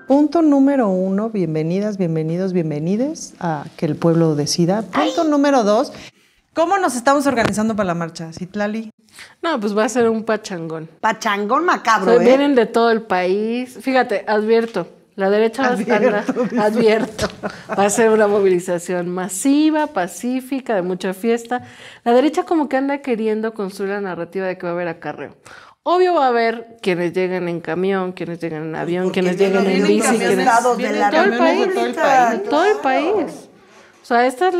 Punto número 1, bienvenidas, bienvenidos, bienvenides a Que el Pueblo Decida. Punto número 2, ¿cómo nos estamos organizando para la marcha, Citlali? No, pues va a ser un pachangón. Pachangón macabro, Vienen de todo el país. Fíjate, advierto, la derecha va a ser una movilización masiva, pacífica, de mucha fiesta. La derecha como que anda queriendo construir la narrativa de que va a haber acarreo. Obvio va a haber quienes lleguen en camión, quienes lleguen en avión, quienes lleguen en bici, quienes de todo el país. O sea, esta es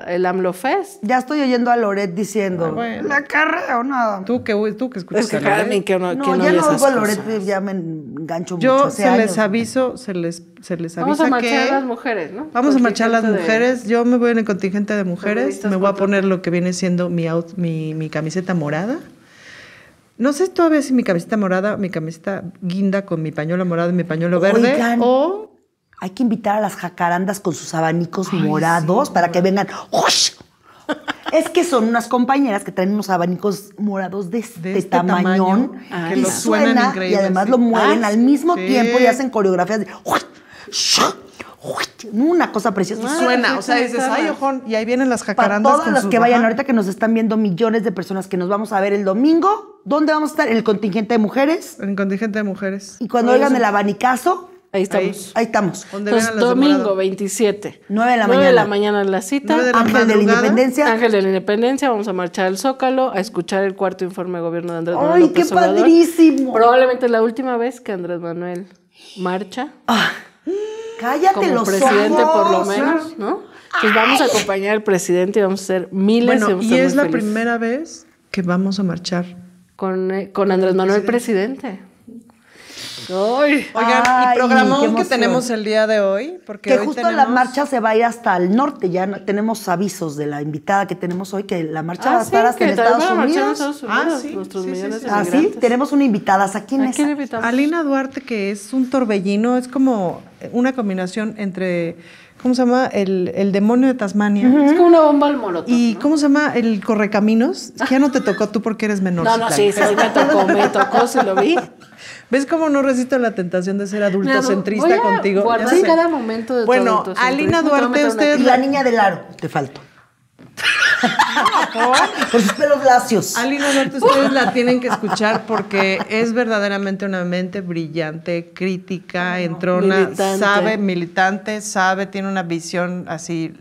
el AMLO Fest. Ya estoy oyendo a Loret diciendo, ¿la carrera o nada? ¿Tú que escuchas Es que a Loret? que no ya no oigo a Loret, ya me engancho mucho. Yo se les aviso, se les avisa vamos a marchar que... las mujeres, ¿no? Vamos a marchar las mujeres. Yo me voy en el contingente de mujeres. Me voy a poner lo que viene siendo mi camiseta morada. No sé todavía si mi camiseta morada, mi camiseta guinda con mi pañuelo morado y mi pañuelo verde. Oigan, o... hay que invitar a las jacarandas con sus abanicos morados para que vengan. ¡Ush! Es que son unas compañeras que traen unos abanicos morados de este tamañón. Que y lo suena y además lo mueven al mismo tiempo y hacen coreografías de... Una cosa preciosa. Suena, o sea, dices, ay, ojón, y ahí vienen las jacarandas. Para todas las que vayan ahorita, que nos están viendo millones de personas que nos vamos a ver el domingo. ¿Dónde vamos a estar? En el contingente de mujeres. En el contingente de mujeres. Y cuando oigan el abanicazo, ahí estamos. Ahí estamos. Entonces, domingo 27. 9 de la 9 de la mañana en la cita. Ángel de la Independencia. Ángel de la Independencia. Vamos a marchar al Zócalo a escuchar el cuarto informe de gobierno de Andrés Manuel ¡Ay, López qué Obrador. padrísimo! Probablemente la última vez que Andrés Manuel marcha. Cállate como los presidente ojos. por lo menos, ¿no? Entonces vamos a acompañar al presidente y vamos a hacer miles Bueno, de y es la primera vez que vamos a marchar. Con Andrés Manuel presidente. Oigan, y programón que tenemos el día de hoy, porque que hoy justo tenemos... la marcha se va a ir hasta el norte. Ya tenemos avisos de la invitada que tenemos hoy, que la marcha va a estar hasta en Estados Unidos. Nuestros millones de sí, migrantes. tenemos una invitada. ¿A quién es? Alina Duarte, que es un torbellino, es como una combinación entre... ¿Cómo se llama? El demonio de Tasmania. Es como una bomba al molotov. ¿Y cómo se llama? El correcaminos. Que ya no te tocó tú porque eres menor. No, sí, me tocó, se lo vi. ¿Ves cómo no resisto la tentación de ser adultocentrista contigo? Guardar cada momento de bueno, Alina Duarte, ustedes... Y la niña del aro, te faltó. Por sus pelos lacios. Alina Duarte, ustedes la tienen que escuchar porque es verdaderamente una mente brillante, crítica, entrona, militante, tiene una visión así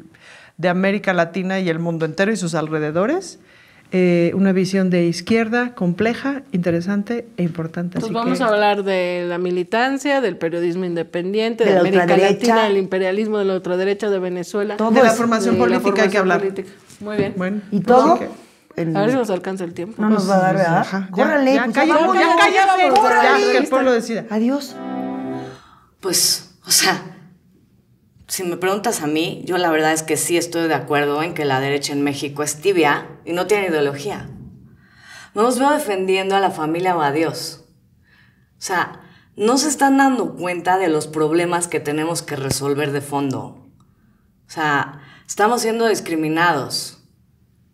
de América Latina y el mundo entero y sus alrededores. Una visión de izquierda compleja, interesante e importante. Pues vamos a hablar de la militancia, del periodismo independiente, de América Latina, del imperialismo de la ultraderecha, de Venezuela. De la formación política hay que hablar. Muy bien. Bueno, y todo. A ver si nos alcanza el tiempo. No nos va a dar, ¿verdad? Córrale, ya que el pueblo decida. Adiós. Pues, o sea, si me preguntas a mí, yo la verdad es que sí estoy de acuerdo en que la derecha en México es tibia y no tiene ideología. No los veo defendiendo a la familia o a Dios. O sea, no se están dando cuenta de los problemas que tenemos que resolver de fondo. O sea, estamos siendo discriminados.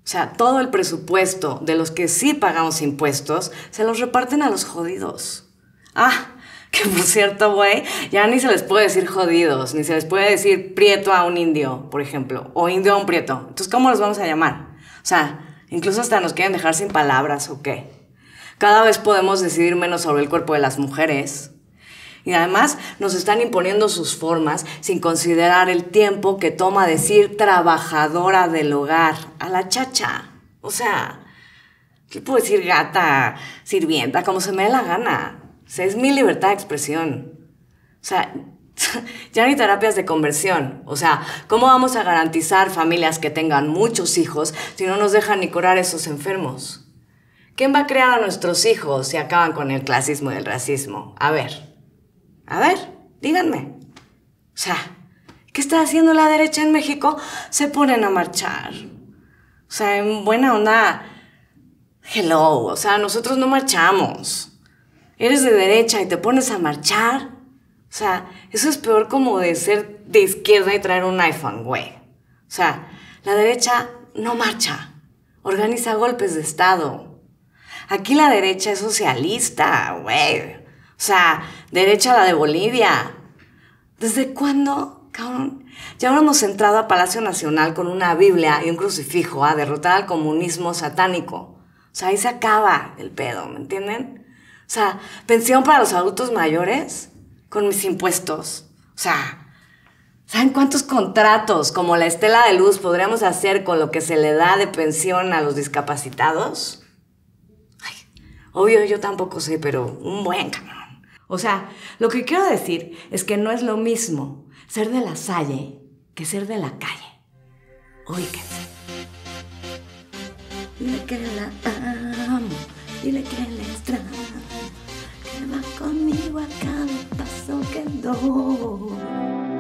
O sea, todo el presupuesto de los que sí pagamos impuestos se los reparten a los jodidos. Que por cierto, güey, ya ni se les puede decir jodidos, ni se les puede decir prieto a un indio, por ejemplo, o indio a un prieto. Entonces, ¿cómo los vamos a llamar? O sea, incluso hasta nos quieren dejar sin palabras, ¿o qué? Cada vez podemos decidir menos sobre el cuerpo de las mujeres. Y además nos están imponiendo sus formas sin considerar el tiempo que toma decir trabajadora del hogar a la chacha. O sea, ¿qué puedo decir gata, sirvienta, como se me dé la gana? O sea, es mi libertad de expresión. O sea, ya ni terapias de conversión. O sea, ¿cómo vamos a garantizar familias que tengan muchos hijos si no nos dejan ni curar esos enfermos? ¿Quién va a criar a nuestros hijos si acaban con el clasismo y el racismo? A ver, díganme. O sea, ¿qué está haciendo la derecha en México? Se ponen a marchar. O sea, en buena onda, hello, o sea, nosotros no marchamos. Eres de derecha y te pones a marchar. O sea, eso es peor como de ser de izquierda y traer un iPhone, güey. O sea, la derecha no marcha, organiza golpes de Estado. Aquí la derecha es socialista, güey. O sea, derecha la de Bolivia. ¿Desde cuándo, cabrón? Ya habremos entrado a Palacio Nacional con una Biblia y un crucifijo a derrotar al comunismo satánico. O sea, ahí se acaba el pedo, ¿me entienden? O sea, pensión para los adultos mayores con mis impuestos. O sea, ¿saben cuántos contratos como la estela de luz podríamos hacer con lo que se le da de pensión a los discapacitados? Ay, obvio, yo tampoco sé, pero un buen cabrón. O sea, lo que quiero decir es que no es lo mismo ser de la Salle que ser de la calle. Ubíquense. Dile que la amo, dile que la extraño, que va conmigo a cada paso que doy.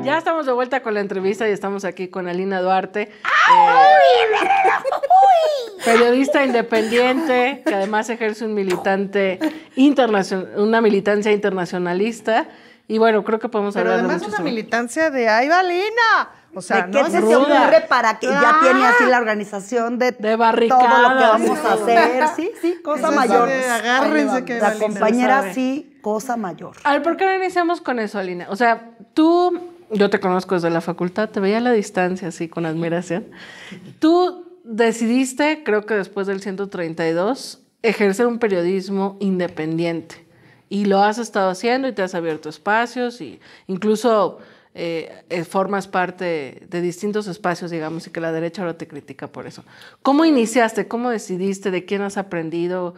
Ya estamos de vuelta con la entrevista y estamos aquí con Alina Duarte, periodista independiente, que además ejerce una militancia internacionalista. Y bueno, creo que podemos hablar de mucho. Pero además una militancia de ¡ay, Alina! O sea, ¿qué se te ocurre para que ya tiene así la organización de barricadas, todo lo que vamos a hacer? Sí, cosa mayor. Agárrense que la compañera sí, cosa mayor. A ver, ¿por qué no iniciamos con eso, Alina? O sea, yo te conozco desde la facultad, te veía a la distancia así con admiración. Tú decidiste, creo que después del 132, ejercer un periodismo independiente. Y lo has estado haciendo y te has abierto espacios y incluso formas parte de distintos espacios, digamos, y que la derecha ahora te critica por eso. ¿Cómo iniciaste? ¿Cómo decidiste? ¿De quién has aprendido?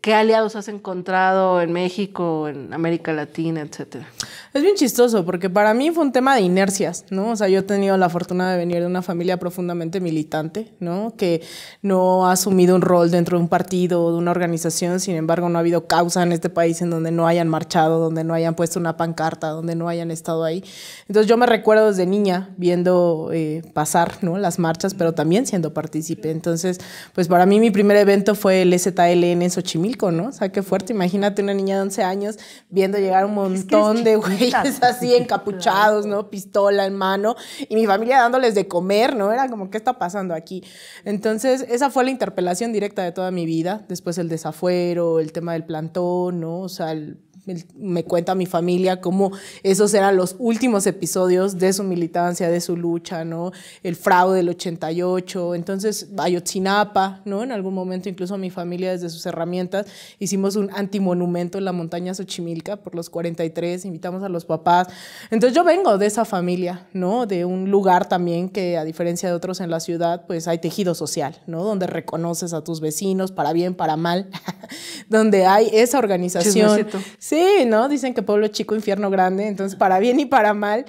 ¿Qué aliados has encontrado en México, en América Latina, etcétera? Es bien chistoso porque para mí fue un tema de inercias, ¿no? O sea, yo he tenido la fortuna de venir de una familia profundamente militante, ¿no? Que no ha asumido un rol dentro de un partido o de una organización, sin embargo, no ha habido causa en este país en donde no hayan marchado, donde no hayan puesto una pancarta, donde no hayan estado ahí. Entonces yo me recuerdo desde niña viendo pasar, ¿no? Las marchas, pero también siendo partícipe. Entonces, pues para mí mi primer evento fue el EZLN en Xochimilco, ¿no? O sea, qué fuerte. Imagínate una niña de 11 años viendo llegar un montón de güeyes así encapuchados, ¿no? Pistola en mano y mi familia dándoles de comer, ¿no? Era como, ¿qué está pasando aquí? Entonces, esa fue la interpelación directa de toda mi vida. Después el desafuero, el tema del plantón, ¿no? O sea, me cuenta mi familia cómo esos eran los últimos episodios de su militancia, de su lucha, ¿no? El fraude del 88, entonces Ayotzinapa, ¿no? En algún momento incluso mi familia desde sus herramientas hicimos un antimonumento en la montaña Xochimilca por los 43, invitamos a los papás. Entonces yo vengo de esa familia, ¿no? De un lugar también que a diferencia de otros en la ciudad, pues hay tejido social, ¿no? Donde reconoces a tus vecinos para bien, para mal, donde hay esa organización. Chismecito. Sí, ¿no? Dicen que pueblo chico, infierno grande. Entonces, para bien y para mal,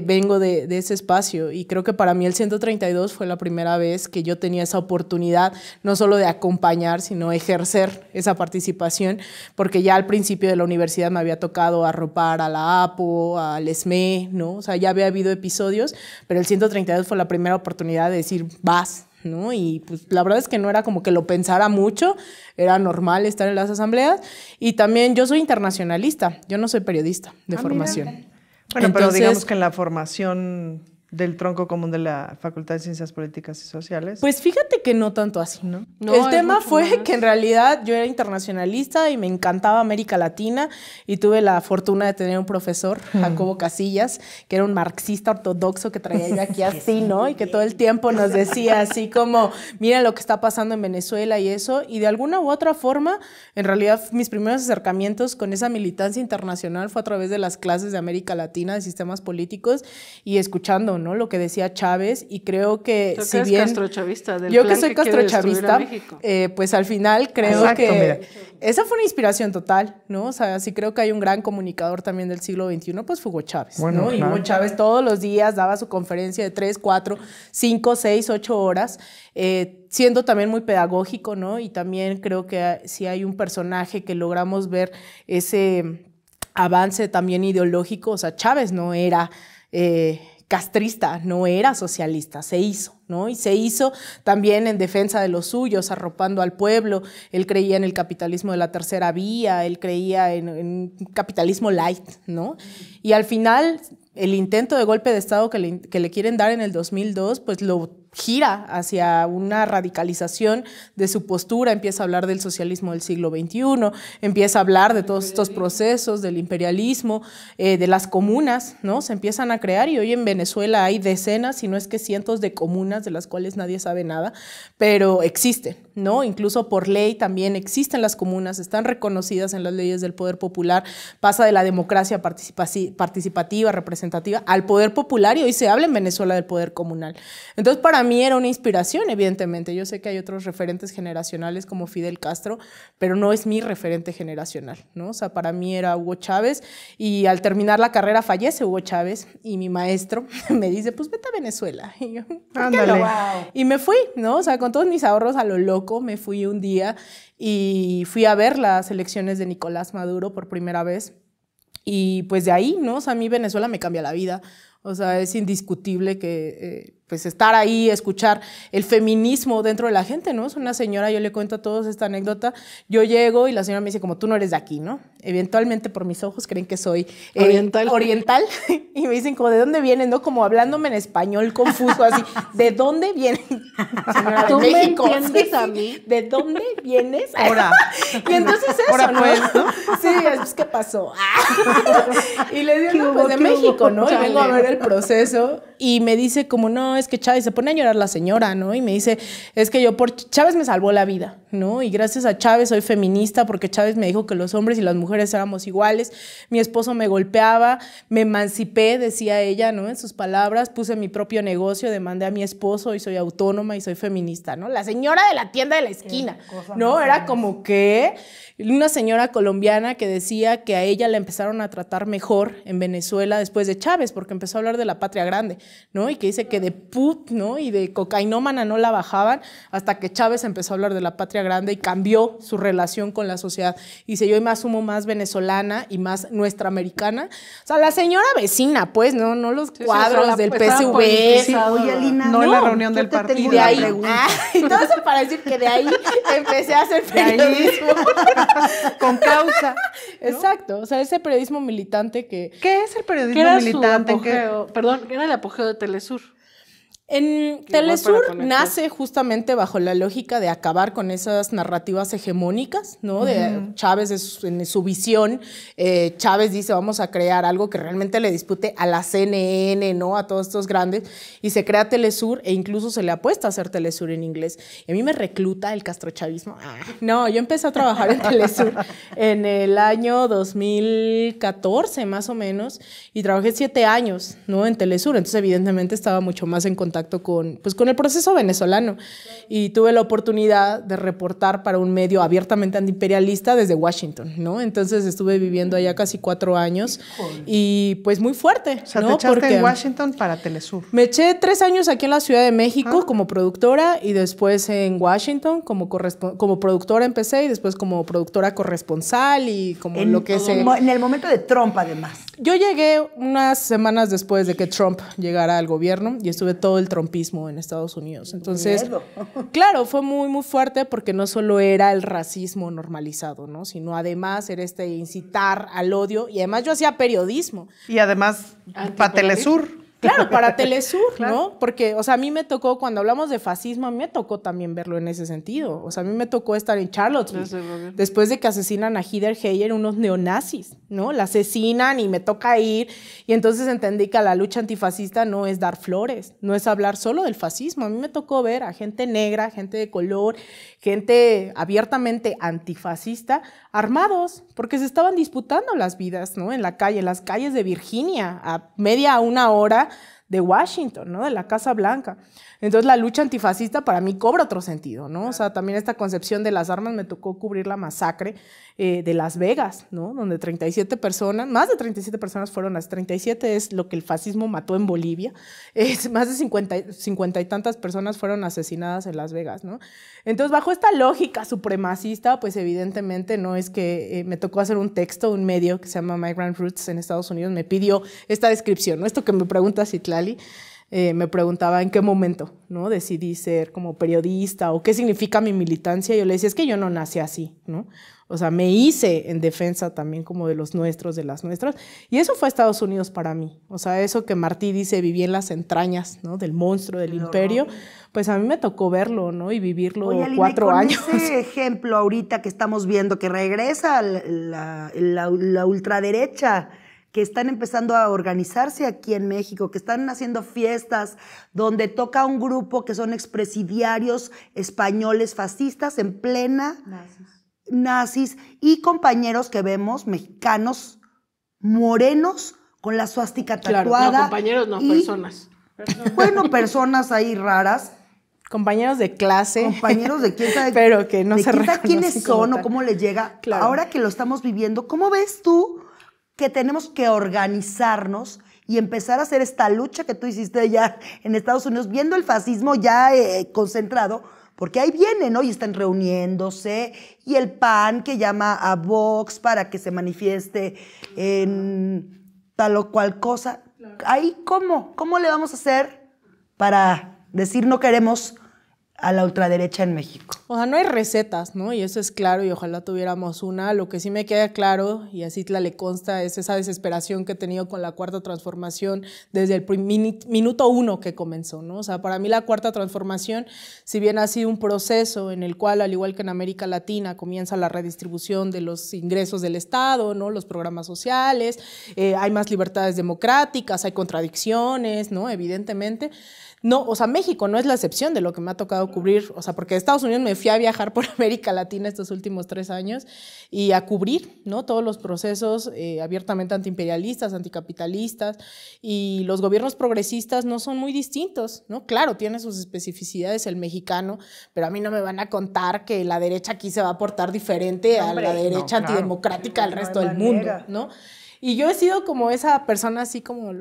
vengo de ese espacio. Y creo que para mí el 132 fue la primera vez que yo tenía esa oportunidad, no solo de acompañar, sino ejercer esa participación, porque ya al principio de la universidad me había tocado arropar a la APO, al ESME, ¿no? O sea, ya había habido episodios, pero el 132 fue la primera oportunidad de decir, vas, ¿no? Y pues la verdad es que no era como que lo pensara mucho, era normal estar en las asambleas. Y también yo soy internacionalista, yo no soy periodista de formación. Mira. Bueno, entonces, pero digamos que en la formación del tronco común de la Facultad de Ciencias Políticas y Sociales. Pues fíjate que no tanto así, ¿no? El tema fue que en realidad yo era internacionalista y me encantaba América Latina y tuve la fortuna de tener un profesor, Jacobo Casillas, que era un marxista ortodoxo que traía yo aquí así, ¿no? Y que todo el tiempo nos decía así como, mira lo que está pasando en Venezuela y eso, y de alguna u otra forma, en realidad mis primeros acercamientos con esa militancia internacional fue a través de las clases de América Latina, de sistemas políticos y escuchando, ¿no? Lo que decía Chávez, y creo que ¿Tú si que bien castrochavista del yo plan que soy quiere castrochavista, pues al final creo Exacto, que mira. esa fue una inspiración total, ¿no? O sea, sí creo que hay un gran comunicador también del siglo XXI, pues fue Hugo Chávez, bueno, ¿no? claro. Y Hugo Chávez todos los días daba su conferencia de 3, 4, 5, 6, 8 horas, siendo también muy pedagógico, ¿no? Y también creo que sí hay un personaje que logramos ver ese avance también ideológico. O sea, Chávez no era castrista, no era socialista, se hizo, ¿no? Y se hizo también en defensa de los suyos, arropando al pueblo. Él creía en el capitalismo de la tercera vía, él creía en capitalismo light, ¿no? Y al final, el intento de golpe de Estado que le quieren dar en el 2002, pues lo gira hacia una radicalización de su postura, empieza a hablar del socialismo del siglo XXI, empieza a hablar de todos estos procesos, del imperialismo, de las comunas, ¿no? Se empiezan a crear y hoy en Venezuela hay decenas, si no es que cientos de comunas de las cuales nadie sabe nada, pero existen, ¿no? Incluso por ley también existen las comunas, están reconocidas en las leyes del poder popular, pasa de la democracia participativa, representativa, al poder popular y hoy se habla en Venezuela del poder comunal. Entonces, para mí era una inspiración, evidentemente. Yo sé que hay otros referentes generacionales como Fidel Castro, pero no es mi referente generacional, ¿no? O sea, para mí era Hugo Chávez y al terminar la carrera fallece Hugo Chávez y mi maestro me dice, pues vete a Venezuela. Y yo, ¿por qué no? Wow. Y me fui, ¿no? O sea, con todos mis ahorros a lo loco, me fui un día y fui a ver las elecciones de Nicolás Maduro por primera vez. Y pues de ahí, ¿no? O sea, a mí Venezuela me cambia la vida. O sea, es indiscutible que pues estar ahí, escuchar el feminismo dentro de la gente, ¿no? Es una señora, yo le cuento a todos esta anécdota, yo llego y la señora me dice, como tú no eres de aquí, ¿no? Eventualmente por mis ojos creen que soy oriental y me dicen como, ¿de dónde vienes? ¿No? Como hablándome en español confuso, así, ¿de dónde vienes? Señora, ¿Tú de México. me entiendes a mí? ¿De dónde vienes? Ahora. Y entonces eso, ahora ¿no? pues, ¿no? Sí, es ¿qué pasó? Y le digo, no, pues de México, ¿no? Y vengo a ver el proceso y me dice como, no, es que Chávez, se pone a llorar la señora, ¿no? Y me dice, es que yo por Chávez me salvó la vida, ¿no? Y gracias a Chávez soy feminista porque Chávez me dijo que los hombres y las mujeres éramos iguales, mi esposo me golpeaba, me emancipé, decía ella, ¿no? En sus palabras, puse mi propio negocio, demandé a mi esposo y soy autónoma y soy feminista, ¿no? La señora de la tienda de la esquina, ¿no? Era como que una señora colombiana que decía que a ella la empezaron a tratar mejor en Venezuela después de Chávez, porque empezó a hablar de la patria grande, ¿no? Y que dice que de put, ¿no? Y de cocainómana no la bajaban hasta que Chávez empezó a hablar de la patria grande y cambió su relación con la sociedad. Y dice, yo me asumo más venezolana y más nuestra americana. O sea, la señora vecina, pues, ¿no? No los cuadros del PSV. Sí, oye, Alina, no en la reunión del partido. Y de ahí, y todo eso para decir que de ahí empecé a hacer periodismo. Con causa. Exacto, o sea, ese periodismo militante que... ¿Qué es el periodismo ¿Qué era militante? su apogeo? Perdón, ¿qué era el apogeo de Telesur? En Telesur nace justamente bajo la lógica de acabar con esas narrativas hegemónicas, ¿no? De Chávez en su visión, Chávez dice vamos a crear algo que realmente le dispute a la CNN, ¿no? A todos estos grandes, y se crea Telesur e incluso se le apuesta a hacer Telesur en inglés. Y a mí me recluta el castrochavismo. No, yo empecé a trabajar en Telesur en el año 2014 más o menos y trabajé 7 años, ¿no? En Telesur, entonces evidentemente estaba mucho más en contacto con el proceso venezolano y tuve la oportunidad de reportar para un medio abiertamente antiimperialista desde Washington, ¿no? Entonces estuve viviendo allá casi 4 años y pues muy fuerte, o sea, ¿no? te echaste porque en Washington para Telesur. Me eché 3 años aquí en la Ciudad de México como productora y después en Washington como productora empecé y después como productora corresponsal y como lo que se... En el momento de Trump, además. Yo llegué unas semanas después de que Trump llegara al gobierno y estuve todo el trumpismo en Estados Unidos. Entonces, claro, fue muy, muy fuerte porque no solo era el racismo normalizado, ¿no? Sino además era incitar al odio y además yo hacía periodismo. Y además para Telesur. Claro, para Telesur, claro. ¿No? Porque, o sea, a mí me tocó, cuando hablamos de fascismo, a mí me tocó también verlo en ese sentido. O sea, a mí me tocó estar en Charlottesville después de que asesinan a Heather Heyer, unos neonazis, ¿no? La asesinan y me toca ir. Y entonces entendí que la lucha antifascista no es dar flores, no es hablar solo del fascismo. A mí me tocó ver a gente negra, gente de color, gente abiertamente antifascista, armados, porque se estaban disputando las vidas, ¿no? En la calle, en las calles de Virginia, a media a 1 hora de Washington, ¿no? De la Casa Blanca. Entonces la lucha antifascista para mí cobra otro sentido, ¿no? O sea, también esta concepción de las armas, me tocó cubrir la masacre de Las Vegas, ¿no? Donde 37 personas, más de 37 personas fueron, las 37 es lo que el fascismo mató en Bolivia, más de 50 y tantas personas fueron asesinadas en Las Vegas, ¿no? Entonces, bajo esta lógica supremacista, pues evidentemente no es que me tocó hacer un texto, un medio que se llama Migrant Roots en Estados Unidos, me pidió esta descripción, ¿no? Esto que me pregunta Citlali, me preguntaba en qué momento, ¿no? Decidí ser como periodista o qué significa mi militancia. Yo le decía, es que yo no nací así, ¿no? O sea, me hice en defensa también como de los nuestros, de las nuestras. Y eso fue Estados Unidos para mí. O sea, eso que Martí dice, viví en las entrañas, ¿no? Del monstruo, del imperio. Pues a mí me tocó verlo, ¿no? Y vivirlo. Oye, Aline, 4 años. Ese ejemplo ahorita que estamos viendo, que regresa la ultraderecha, que están empezando a organizarse aquí en México, que están haciendo fiestas donde toca un grupo que son expresidiarios españoles fascistas en plena nazis y compañeros que vemos mexicanos morenos con la suástica tatuada. Claro, no, compañeros, no, personas. Bueno, personas ahí raras. Compañeros de clase. Compañeros de quién sabe. Pero que no se reconocen quiénes son o cómo les llega. Claro. Ahora que lo estamos viviendo, ¿cómo ves tú que tenemos que organizarnos y empezar a hacer esta lucha que tú hiciste ya en Estados Unidos, viendo el fascismo ya concentrado? Porque ahí vienen, ¿no? Y están reuniéndose, y el PAN que llama a Vox para que se manifieste en tal o cual cosa. Claro. Ahí, ¿cómo le vamos a hacer para decir no queremos a la ultraderecha en México? O sea, no hay recetas, ¿no? Y eso es claro, y ojalá tuviéramos una. Lo que sí me queda claro, y a Citla le consta, es esa desesperación que he tenido con la Cuarta Transformación desde el minuto 1 que comenzó, ¿no? O sea, para mí la Cuarta Transformación, si bien ha sido un proceso en el cual, al igual que en América Latina, comienza la redistribución de los ingresos del Estado, ¿no? Los programas sociales, hay más libertades democráticas, hay contradicciones, ¿no? Evidentemente. No, o sea, México no es la excepción de lo que me ha tocado cubrir, o sea, porque de Estados Unidos me fui a viajar por América Latina estos últimos 3 años y a cubrir, ¿no? Todos los procesos abiertamente antiimperialistas, anticapitalistas, y los gobiernos progresistas no son muy distintos, ¿no? Claro, tiene sus especificidades el mexicano, pero a mí no me van a contar que la derecha aquí se va a portar diferente a la derecha antidemocrática del resto del mundo, ¿no? Y yo he sido como esa persona así como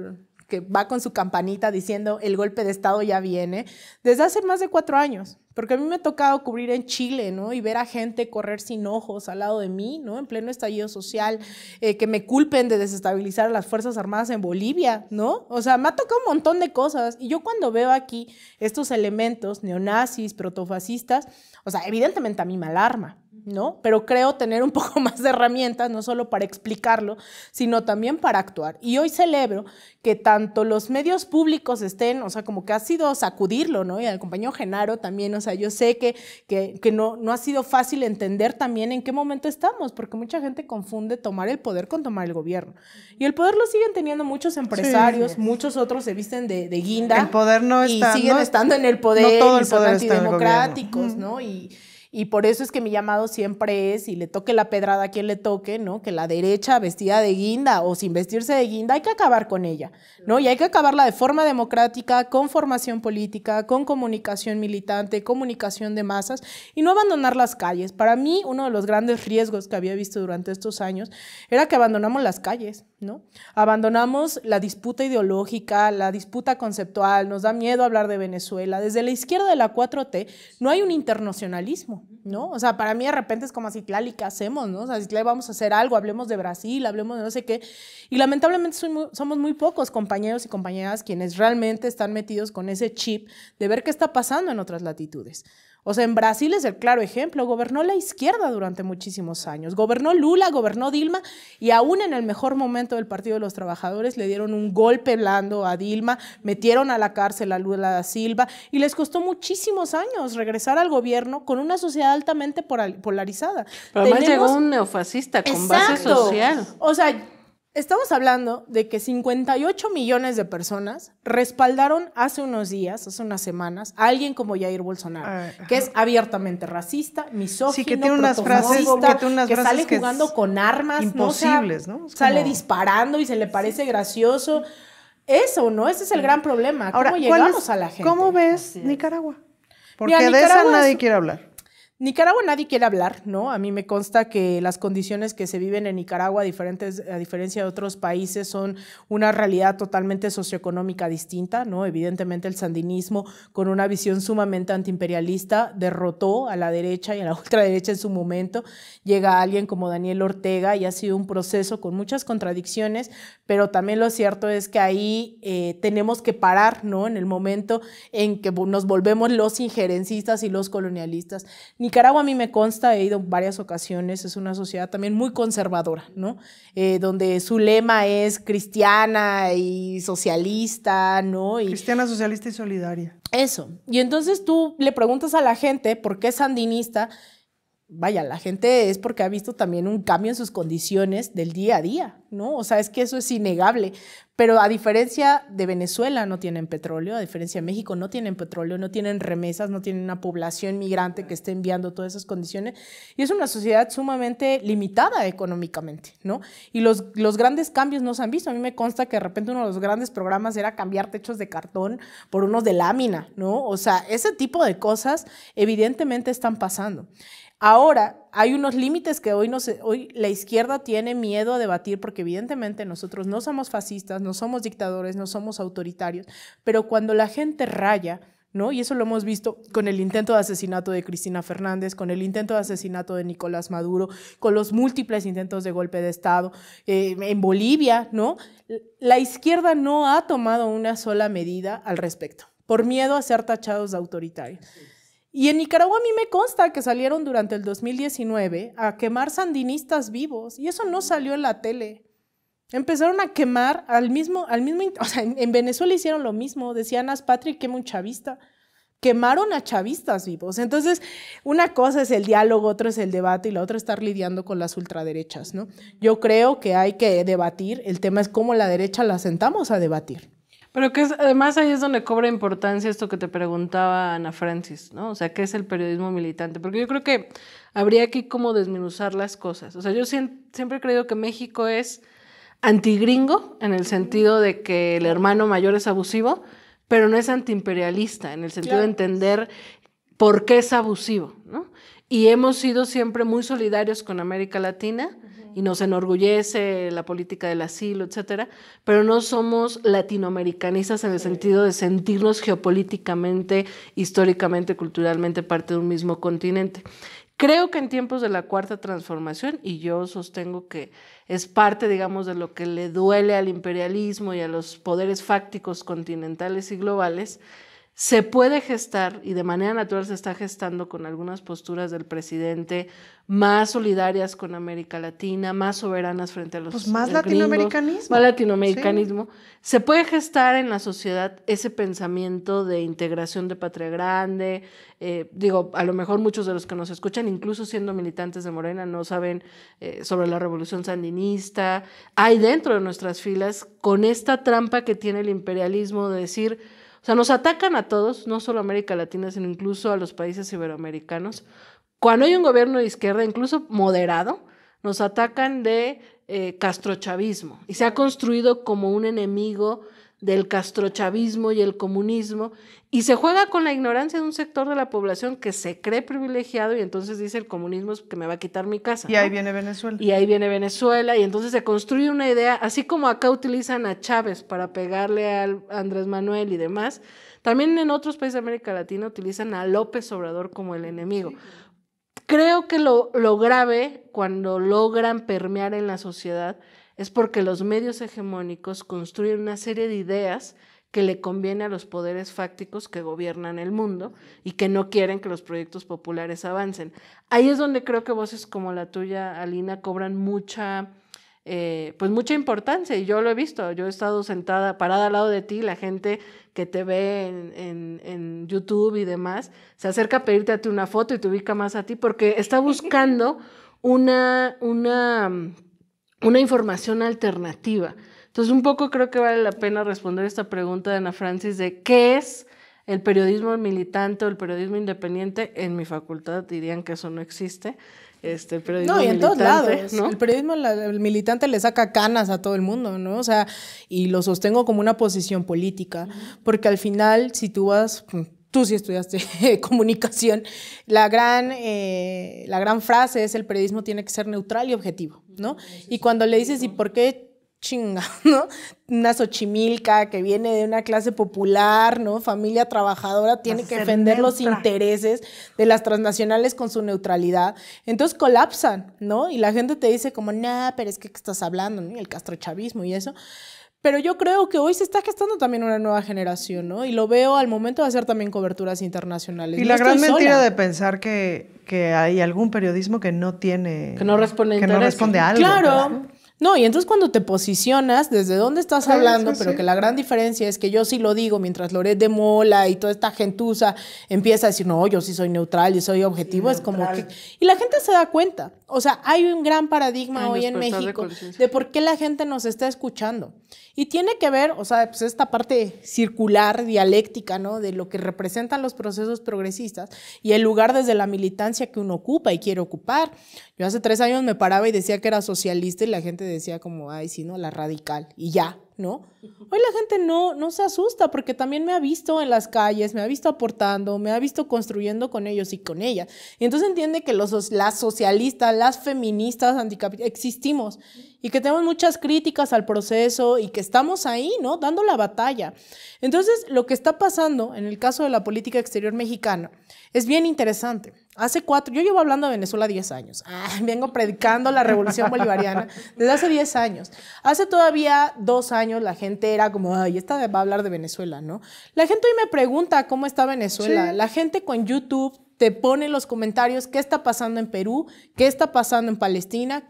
que va con su campanita diciendo el golpe de Estado ya viene, desde hace más de 4 años, porque a mí me ha tocado cubrir en Chile, ¿no? Y ver a gente correr sin ojos al lado de mí, ¿no? En pleno estallido social, que me culpen de desestabilizar a las Fuerzas Armadas en Bolivia, ¿no? O sea, me ha tocado un montón de cosas, y yo cuando veo aquí estos elementos neonazis, protofascistas, o sea, evidentemente a mí me alarma, ¿no? Pero creo tener un poco más de herramientas, no solo para explicarlo, sino también para actuar. Y hoy celebro que tanto los medios públicos estén, o sea, como que ha sido sacudirlo, ¿no? Y al compañero Genaro también, o sea, yo sé que no ha sido fácil entender también en qué momento estamos, porque mucha gente confunde tomar el poder con tomar el gobierno. Y el poder lo siguen teniendo muchos empresarios, sí. Muchos otros se visten de guinda. El poder no está... Y siguen estando en el poder, no todo el y son poder antidemocráticos, ¿no? Y por eso es que mi llamado siempre es, y le toque la pedrada a quien le toque, ¿no? Que la derecha vestida de guinda o sin vestirse de guinda, hay que acabar con ella, ¿no? Y hay que acabarla de forma democrática, con formación política, con comunicación militante, comunicación de masas, y no abandonar las calles. Para mí, uno de los grandes riesgos que había visto durante estos años era que abandonamos las calles, ¿no? Abandonamos la disputa ideológica, la disputa conceptual, nos da miedo hablar de Venezuela. Desde la izquierda de la 4T no hay un internacionalismo, ¿no? O sea, para mí de repente es como así, Citlali, ¿qué hacemos, no? O sea, Citlali, vamos a hacer algo, hablemos de Brasil, hablemos de no sé qué. Y lamentablemente somos muy pocos compañeros y compañeras quienes realmente están metidos con ese chip de ver qué está pasando en otras latitudes. O sea, en Brasil es el claro ejemplo, gobernó la izquierda durante muchísimos años, gobernó Lula, gobernó Dilma, y aún en el mejor momento del Partido de los Trabajadores le dieron un golpe blando a Dilma, metieron a la cárcel a Lula da Silva, y les costó muchísimos años regresar al gobierno con una sociedad altamente polarizada. Pero además llegó un neofascista con base social. O sea, estamos hablando de que 58 millones de personas respaldaron hace unos días, hace unas semanas, a alguien como Jair Bolsonaro, que es abiertamente racista, misógino, sí, que tiene unas frases, que sale jugando con armas, imposibles, ¿no? Sale disparando y se le parece gracioso. Eso, ¿no? Ese es el gran problema. ¿Cómo llegamos a la gente? ¿Cómo ves Nicaragua? Porque de esa nadie quiere hablar. Nicaragua nadie quiere hablar, ¿no? A mí me consta que las condiciones que se viven en Nicaragua, a diferencia de otros países, son una realidad totalmente socioeconómica distinta, ¿no? Evidentemente el sandinismo, con una visión sumamente antiimperialista, derrotó a la derecha y a la ultraderecha en su momento. Llega alguien como Daniel Ortega y ha sido un proceso con muchas contradicciones, pero también lo cierto es que ahí tenemos que parar, ¿no? En el momento en que nos volvemos los injerencistas y los colonialistas. Nicaragua a mí me consta, he ido en varias ocasiones, es una sociedad también muy conservadora, ¿no? Donde su lema es cristiana y socialista, ¿no? Cristiana, socialista y solidaria. Eso. Y entonces tú le preguntas a la gente por qué es sandinista. Vaya, la gente es porque ha visto también un cambio en sus condiciones del día a día, ¿no? O sea, es que eso es innegable. Pero a diferencia de Venezuela no tienen petróleo, a diferencia de México no tienen petróleo, no tienen remesas, no tienen una población migrante que esté enviando todas esas condiciones. Y es una sociedad sumamente limitada económicamente, ¿no? Y los grandes cambios no se han visto. A mí me consta que de repente uno de los grandes programas era cambiar techos de cartón por unos de lámina, ¿no? O sea, ese tipo de cosas evidentemente están pasando. Ahora, hay unos límites que hoy la izquierda tiene miedo a debatir porque evidentemente nosotros no somos fascistas, no somos dictadores, no somos autoritarios, pero cuando la gente raya, ¿no? Y eso lo hemos visto con el intento de asesinato de Cristina Fernández, con el intento de asesinato de Nicolás Maduro, con los múltiples intentos de golpe de Estado en Bolivia, ¿no? La izquierda no ha tomado una sola medida al respecto, por miedo a ser tachados de autoritarios. Y en Nicaragua a mí me consta que salieron durante el 2019 a quemar sandinistas vivos, y eso no salió en la tele. Empezaron a quemar o sea, en Venezuela hicieron lo mismo, decían Patrick quema un chavista. Quemaron a chavistas vivos. Entonces, una cosa es el diálogo, otra es el debate y la otra es estar lidiando con las ultraderechas, ¿no? Yo creo que hay que debatir, el tema es cómo la derecha la sentamos a debatir. Pero que además ahí es donde cobra importancia esto que te preguntaba Ana Francis, ¿no? O sea, ¿qué es el periodismo militante? Porque yo creo que habría aquí como desmenuzar las cosas. O sea, yo siempre he creído que México es antigringo en el sentido de que el hermano mayor es abusivo, pero no es antiimperialista en el sentido de entender por qué es abusivo, ¿no? Y hemos sido siempre muy solidarios con América Latina, y nos enorgullece la política del asilo, etcétera, pero no somos latinoamericanistas en el sentido de sentirnos geopolíticamente, históricamente, culturalmente parte de un mismo continente. Creo que en tiempos de la Cuarta Transformación, y yo sostengo que es parte, digamos, de lo que le duele al imperialismo y a los poderes fácticos continentales y globales, se puede gestar, y de manera natural se está gestando con algunas posturas del presidente más solidarias con América Latina, más soberanas frente a los pues más gringos, latinoamericanismo. Más latinoamericanismo. Sí. Se puede gestar en la sociedad ese pensamiento de integración de patria grande. A lo mejor muchos de los que nos escuchan, incluso siendo militantes de Morena, no saben sobre la revolución sandinista. Hay dentro de nuestras filas, con esta trampa que tiene el imperialismo de decir, o sea, nos atacan a todos, no solo a América Latina, sino incluso a los países iberoamericanos. Cuando hay un gobierno de izquierda, incluso moderado, nos atacan de castrochavismo. Y se ha construido como un enemigo del castrochavismo y el comunismo, y se juega con la ignorancia de un sector de la población que se cree privilegiado y entonces dice el comunismo es que me va a quitar mi casa. Y ahí viene Venezuela. Y ahí viene Venezuela, y entonces se construye una idea, así como acá utilizan a Chávez para pegarle a Andrés Manuel y demás, también en otros países de América Latina utilizan a López Obrador como el enemigo. Sí. Creo que lo grave cuando logran permear en la sociedad es porque los medios hegemónicos construyen una serie de ideas que le conviene a los poderes fácticos que gobiernan el mundo y que no quieren que los proyectos populares avancen. Ahí es donde creo que voces como la tuya, Alina, cobran mucha importancia, y yo lo he visto. Yo he estado parada al lado de ti, la gente que te ve en YouTube y demás, se acerca a pedirte a ti una foto y te ubica más a ti porque está buscando una información alternativa. Entonces, un poco creo que vale la pena responder esta pregunta de Ana Francis de ¿qué es el periodismo militante o el periodismo independiente? En mi facultad dirían que eso no existe. El periodismo no, y en todos lados, ¿no? El periodismo el militante le saca canas a todo el mundo, ¿no? O sea, y lo sostengo como una posición política, porque al final, si tú vas tú sí estudiaste comunicación, la gran frase es: el periodismo tiene que ser neutral y objetivo, ¿no? Y cuando le dices, ¿y por qué chinga, ¿no? Una Xochimilca que viene de una clase popular, ¿no? Familia trabajadora, tiene que defender los intereses de las transnacionales con su neutralidad. Entonces colapsan, ¿no? Y la gente te dice como, nah, pero es que ¿qué estás hablando? ¿No? El castrochavismo y eso. Pero yo creo que hoy se está gestando también una nueva generación, ¿no? Y lo veo al momento de hacer también coberturas internacionales. Y la gran mentira de pensar que hay algún periodismo que no tiene... Que no responde a algo. Claro. ¿No? No, y entonces cuando te posicionas, desde dónde estás hablando, pero que la gran diferencia es que yo sí lo digo, mientras Loret de Mola y toda esta gentuza empieza a decir, no, yo sí soy neutral, yo soy objetivo, es como que... Y la gente se da cuenta. O sea, hay un gran paradigma hoy en México de por qué la gente nos está escuchando. Y tiene que ver, o sea, pues esta parte circular, dialéctica, ¿no? De lo que representan los procesos progresistas y el lugar desde la militancia que uno ocupa y quiere ocupar. Yo hace 3 años me paraba y decía que era socialista y la gente decía como, ay, sí, ¿no? La radical. Y ya, ¿no? Hoy la gente no se asusta porque también me ha visto en las calles, me ha visto aportando, me ha visto construyendo con ellos y con ellas. Y entonces entiende que las socialistas, las feministas anticapitalistas existimos y que tenemos muchas críticas al proceso y que estamos ahí, ¿no? Dando la batalla. Entonces, lo que está pasando en el caso de la política exterior mexicana es bien interesante. Yo llevo hablando de Venezuela 10 años. Vengo predicando la revolución bolivariana desde hace 10 años. Hace todavía 2 años la gente era como, ay, esta va a hablar de Venezuela, ¿no? La gente hoy me pregunta cómo está Venezuela. Sí. La gente con YouTube te pone en los comentarios qué está pasando en Perú, qué está pasando en Palestina,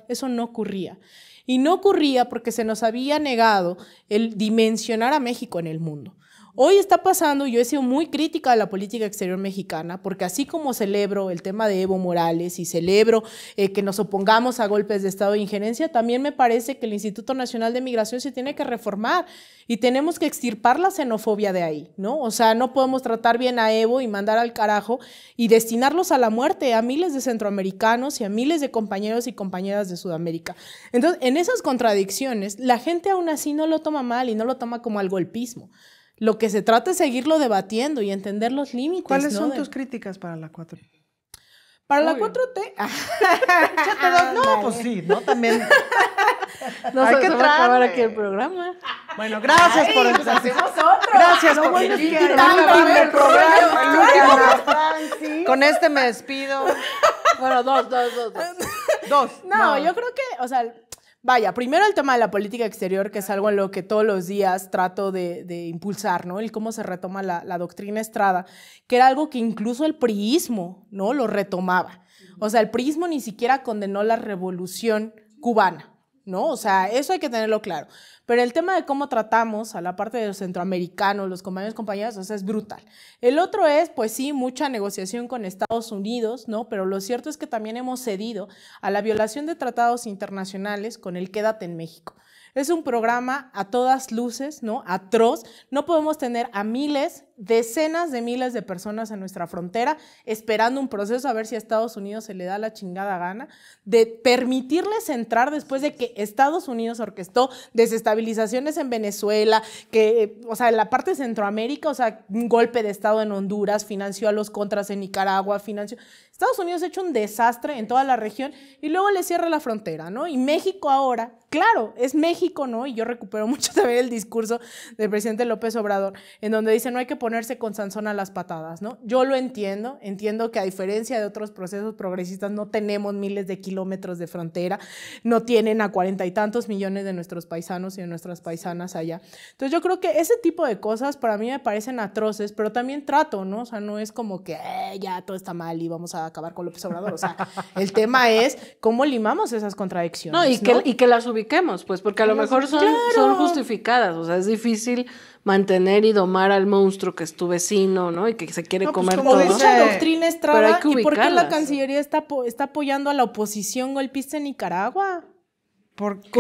eso no ocurría. Y no ocurría porque se nos había negado el dimensionar a México en el mundo. Hoy está pasando, yo he sido muy crítica de la política exterior mexicana, porque así como celebro el tema de Evo Morales y celebro que nos opongamos a golpes de Estado de injerencia, también me parece que el Instituto Nacional de Migración se tiene que reformar y tenemos que extirpar la xenofobia de ahí, ¿no? O sea, no podemos tratar bien a Evo y mandar al carajo y destinarlos a la muerte a miles de centroamericanos y a miles de compañeros y compañeras de Sudamérica. Entonces, en esas contradicciones, la gente aún así no lo toma mal y no lo toma como al golpismo. Lo que se trata es seguirlo debatiendo y entender los límites. ¿Cuáles son tus críticas para la 4T? Para la 4T. No, pues sí, ¿no? También. Hay que acabar aquí el programa. Bueno, gracias por pues hacemos otro. Gracias por el programa. Con este me despido. Bueno, dos. No, yo creo que, o sea, vaya, primero el tema de la política exterior, que es algo en lo que todos los días trato de impulsar, ¿no? El cómo se retoma la doctrina Estrada, que era algo que incluso el priismo, ¿no? Lo retomaba. O sea, el priismo ni siquiera condenó la revolución cubana, ¿no? O sea, eso hay que tenerlo claro. Pero el tema de cómo tratamos a la parte de los centroamericanos, los compañeros, o sea, es brutal. El otro es, pues sí, mucha negociación con Estados Unidos, ¿no? Pero lo cierto es que también hemos cedido a la violación de tratados internacionales con el Quédate en México. Es un programa a todas luces, ¿no? Atroz. No podemos tener a miles, decenas de miles de personas en nuestra frontera esperando un proceso a ver si a Estados Unidos se le da la chingada gana de permitirles entrar después de que Estados Unidos orquestó desestabilizaciones en Venezuela, que, o sea, en la parte de Centroamérica, o sea, un golpe de Estado en Honduras, financió a los contras en Nicaragua, Estados Unidos ha hecho un desastre en toda la región y luego le cierra la frontera, ¿no? Y México ahora, claro, es México, ¿no? Y yo recupero mucho también el discurso del presidente López Obrador, en donde dice no hay que ponerse con Sansón a las patadas, ¿no? Yo lo entiendo que a diferencia de otros procesos progresistas no tenemos miles de kilómetros de frontera, no tienen a 40 y tantos millones de nuestros paisanos y de nuestras paisanas allá. Entonces yo creo que ese tipo de cosas para mí me parecen atroces, pero también trato, ¿no? O sea, no es como que ya todo está mal y vamos a acabar con López Obrador. O sea, el tema es cómo limamos esas contradicciones. No, y que las ubiquemos, pues, porque a lo mejor son justificadas. O sea, es difícil mantener y domar al monstruo que es tu vecino, ¿no? Y que se quiere comer todo. Mucha doctrina Estrada. ¿Y por qué la Cancillería está apoyando a la oposición golpista en Nicaragua? Porque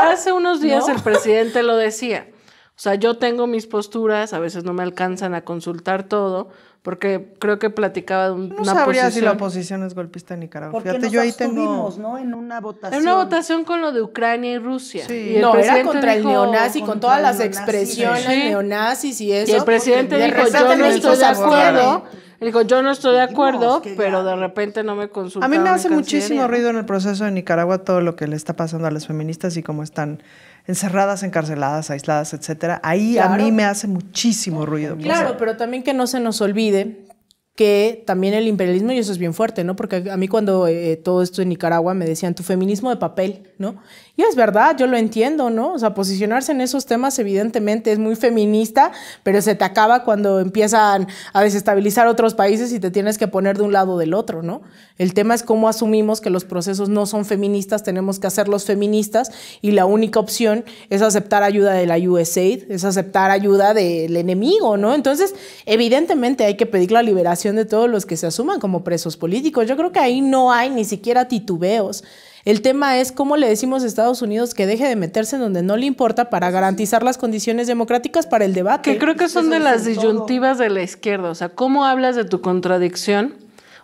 hace unos días el presidente lo decía. O sea, yo tengo mis posturas, a veces no me alcanzan a consultar todo, porque creo que platicaba de una No sabría posición. si la oposición es golpista en Nicaragua. Porque Fíjate, nos yo ahí abstuvimos, tengo... ¿no? En una votación. En una votación con lo de Ucrania y Rusia. Sí. Y el No, era presidente contra el dijo- neonazi, con contra todas el las neonazi, expresiones sí. neonazis y eso. Y el presidente De dijo, repente yo no México estoy de se abstiene. acuerdo. Él dijo, yo no estoy de acuerdo, qué pero de grave. repente no me A consultaron. mí me hace en muchísimo Cancillería. ruido en el proceso de Nicaragua todo lo que le está pasando a las feministas y cómo están encerradas, encarceladas, aisladas, etcétera. Ahí a mí me hace muchísimo ruido. Claro, pero también que no se nos olvide que también el imperialismo, y eso es bien fuerte, ¿no? Porque a mí cuando todo esto en Nicaragua me decían tu feminismo de papel, ¿no? Y es verdad, yo lo entiendo, ¿no? O sea, posicionarse en esos temas evidentemente es muy feminista, pero se te acaba cuando empiezan a desestabilizar otros países y te tienes que poner de un lado o del otro, ¿no? El tema es cómo asumimos que los procesos no son feministas, tenemos que hacerlos feministas y la única opción es aceptar ayuda de la USAID, es aceptar ayuda del enemigo, ¿no? Entonces, evidentemente hay que pedir la liberación de todos los que se asuman como presos políticos. Yo creo que ahí no hay ni siquiera titubeos. El tema es cómo le decimos a Estados Unidos que deje de meterse en donde no le importa para garantizar las condiciones democráticas para el debate. Que creo que son de las disyuntivas de la izquierda. O sea, ¿cómo hablas de tu contradicción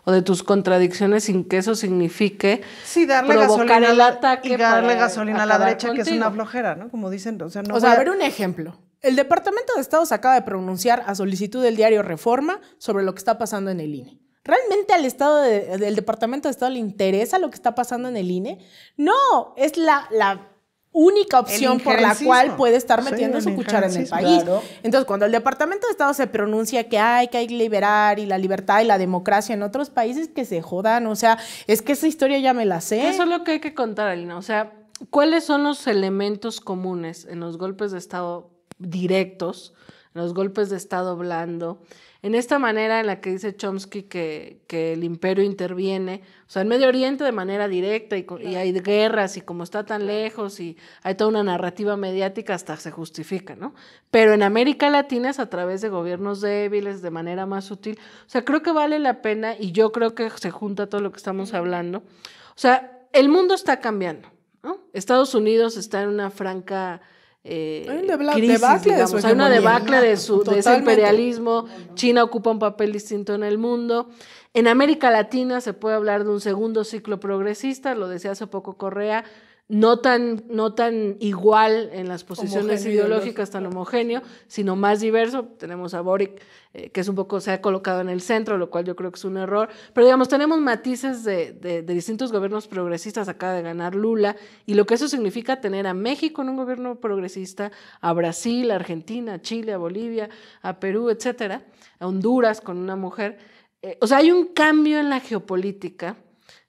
o de tus contradicciones sin que eso signifique Sí, darle provocar gasolina, el ataque y darle para gasolina a la acabar derecha, que es contigo? una flojera, ¿no? Como dicen, o sea, no O sea, voy a ver un ejemplo. El Departamento de Estado se acaba de pronunciar a solicitud del diario Reforma sobre lo que está pasando en el INE. ¿Realmente al del Departamento de Estado le interesa lo que está pasando en el INE? No, es la única opción por la injerencismo. cual puede estar Sí, metiendo el su cuchara en el injerencismo. país. Claro. Entonces, cuando el Departamento de Estado se pronuncia que hay que liberar y la libertad y la democracia en otros países, que se jodan. O sea, es que esa historia ya me la sé. Eso es lo que hay que contar, Alina. O sea, ¿cuáles son los elementos comunes en los golpes de Estado directos, en los golpes de Estado blando, en esta manera en la que dice Chomsky que el imperio interviene, o sea, en Medio Oriente de manera directa y hay guerras y como está tan lejos y hay toda una narrativa mediática hasta se justifica, ¿no? Pero en América Latina es a través de gobiernos débiles, de manera más sutil. O sea, creo que vale la pena y yo creo que se junta todo lo que estamos hablando. O sea, el mundo está cambiando, ¿no? Estados Unidos está en una franca... Hay un crisis, debacle de su digamos. Hay una hegemonía. debacle de ese Totalmente. imperialismo. China ocupa un papel distinto en el mundo. En América Latina se puede hablar de un segundo ciclo progresista, lo decía hace poco Correa, no tan igual en las posiciones Homogéneo, ideológicas, tan homogéneo, sino más diverso. Tenemos a Boric, que es un poco, se ha colocado en el centro, lo cual yo creo que es un error. Pero digamos, tenemos matices de distintos gobiernos progresistas. Acaba de ganar Lula, y lo que eso significa tener a México en un gobierno progresista, a Brasil, a Argentina, a Chile, a Bolivia, a Perú, etcétera, a Honduras con una mujer. O sea, hay un cambio en la geopolítica.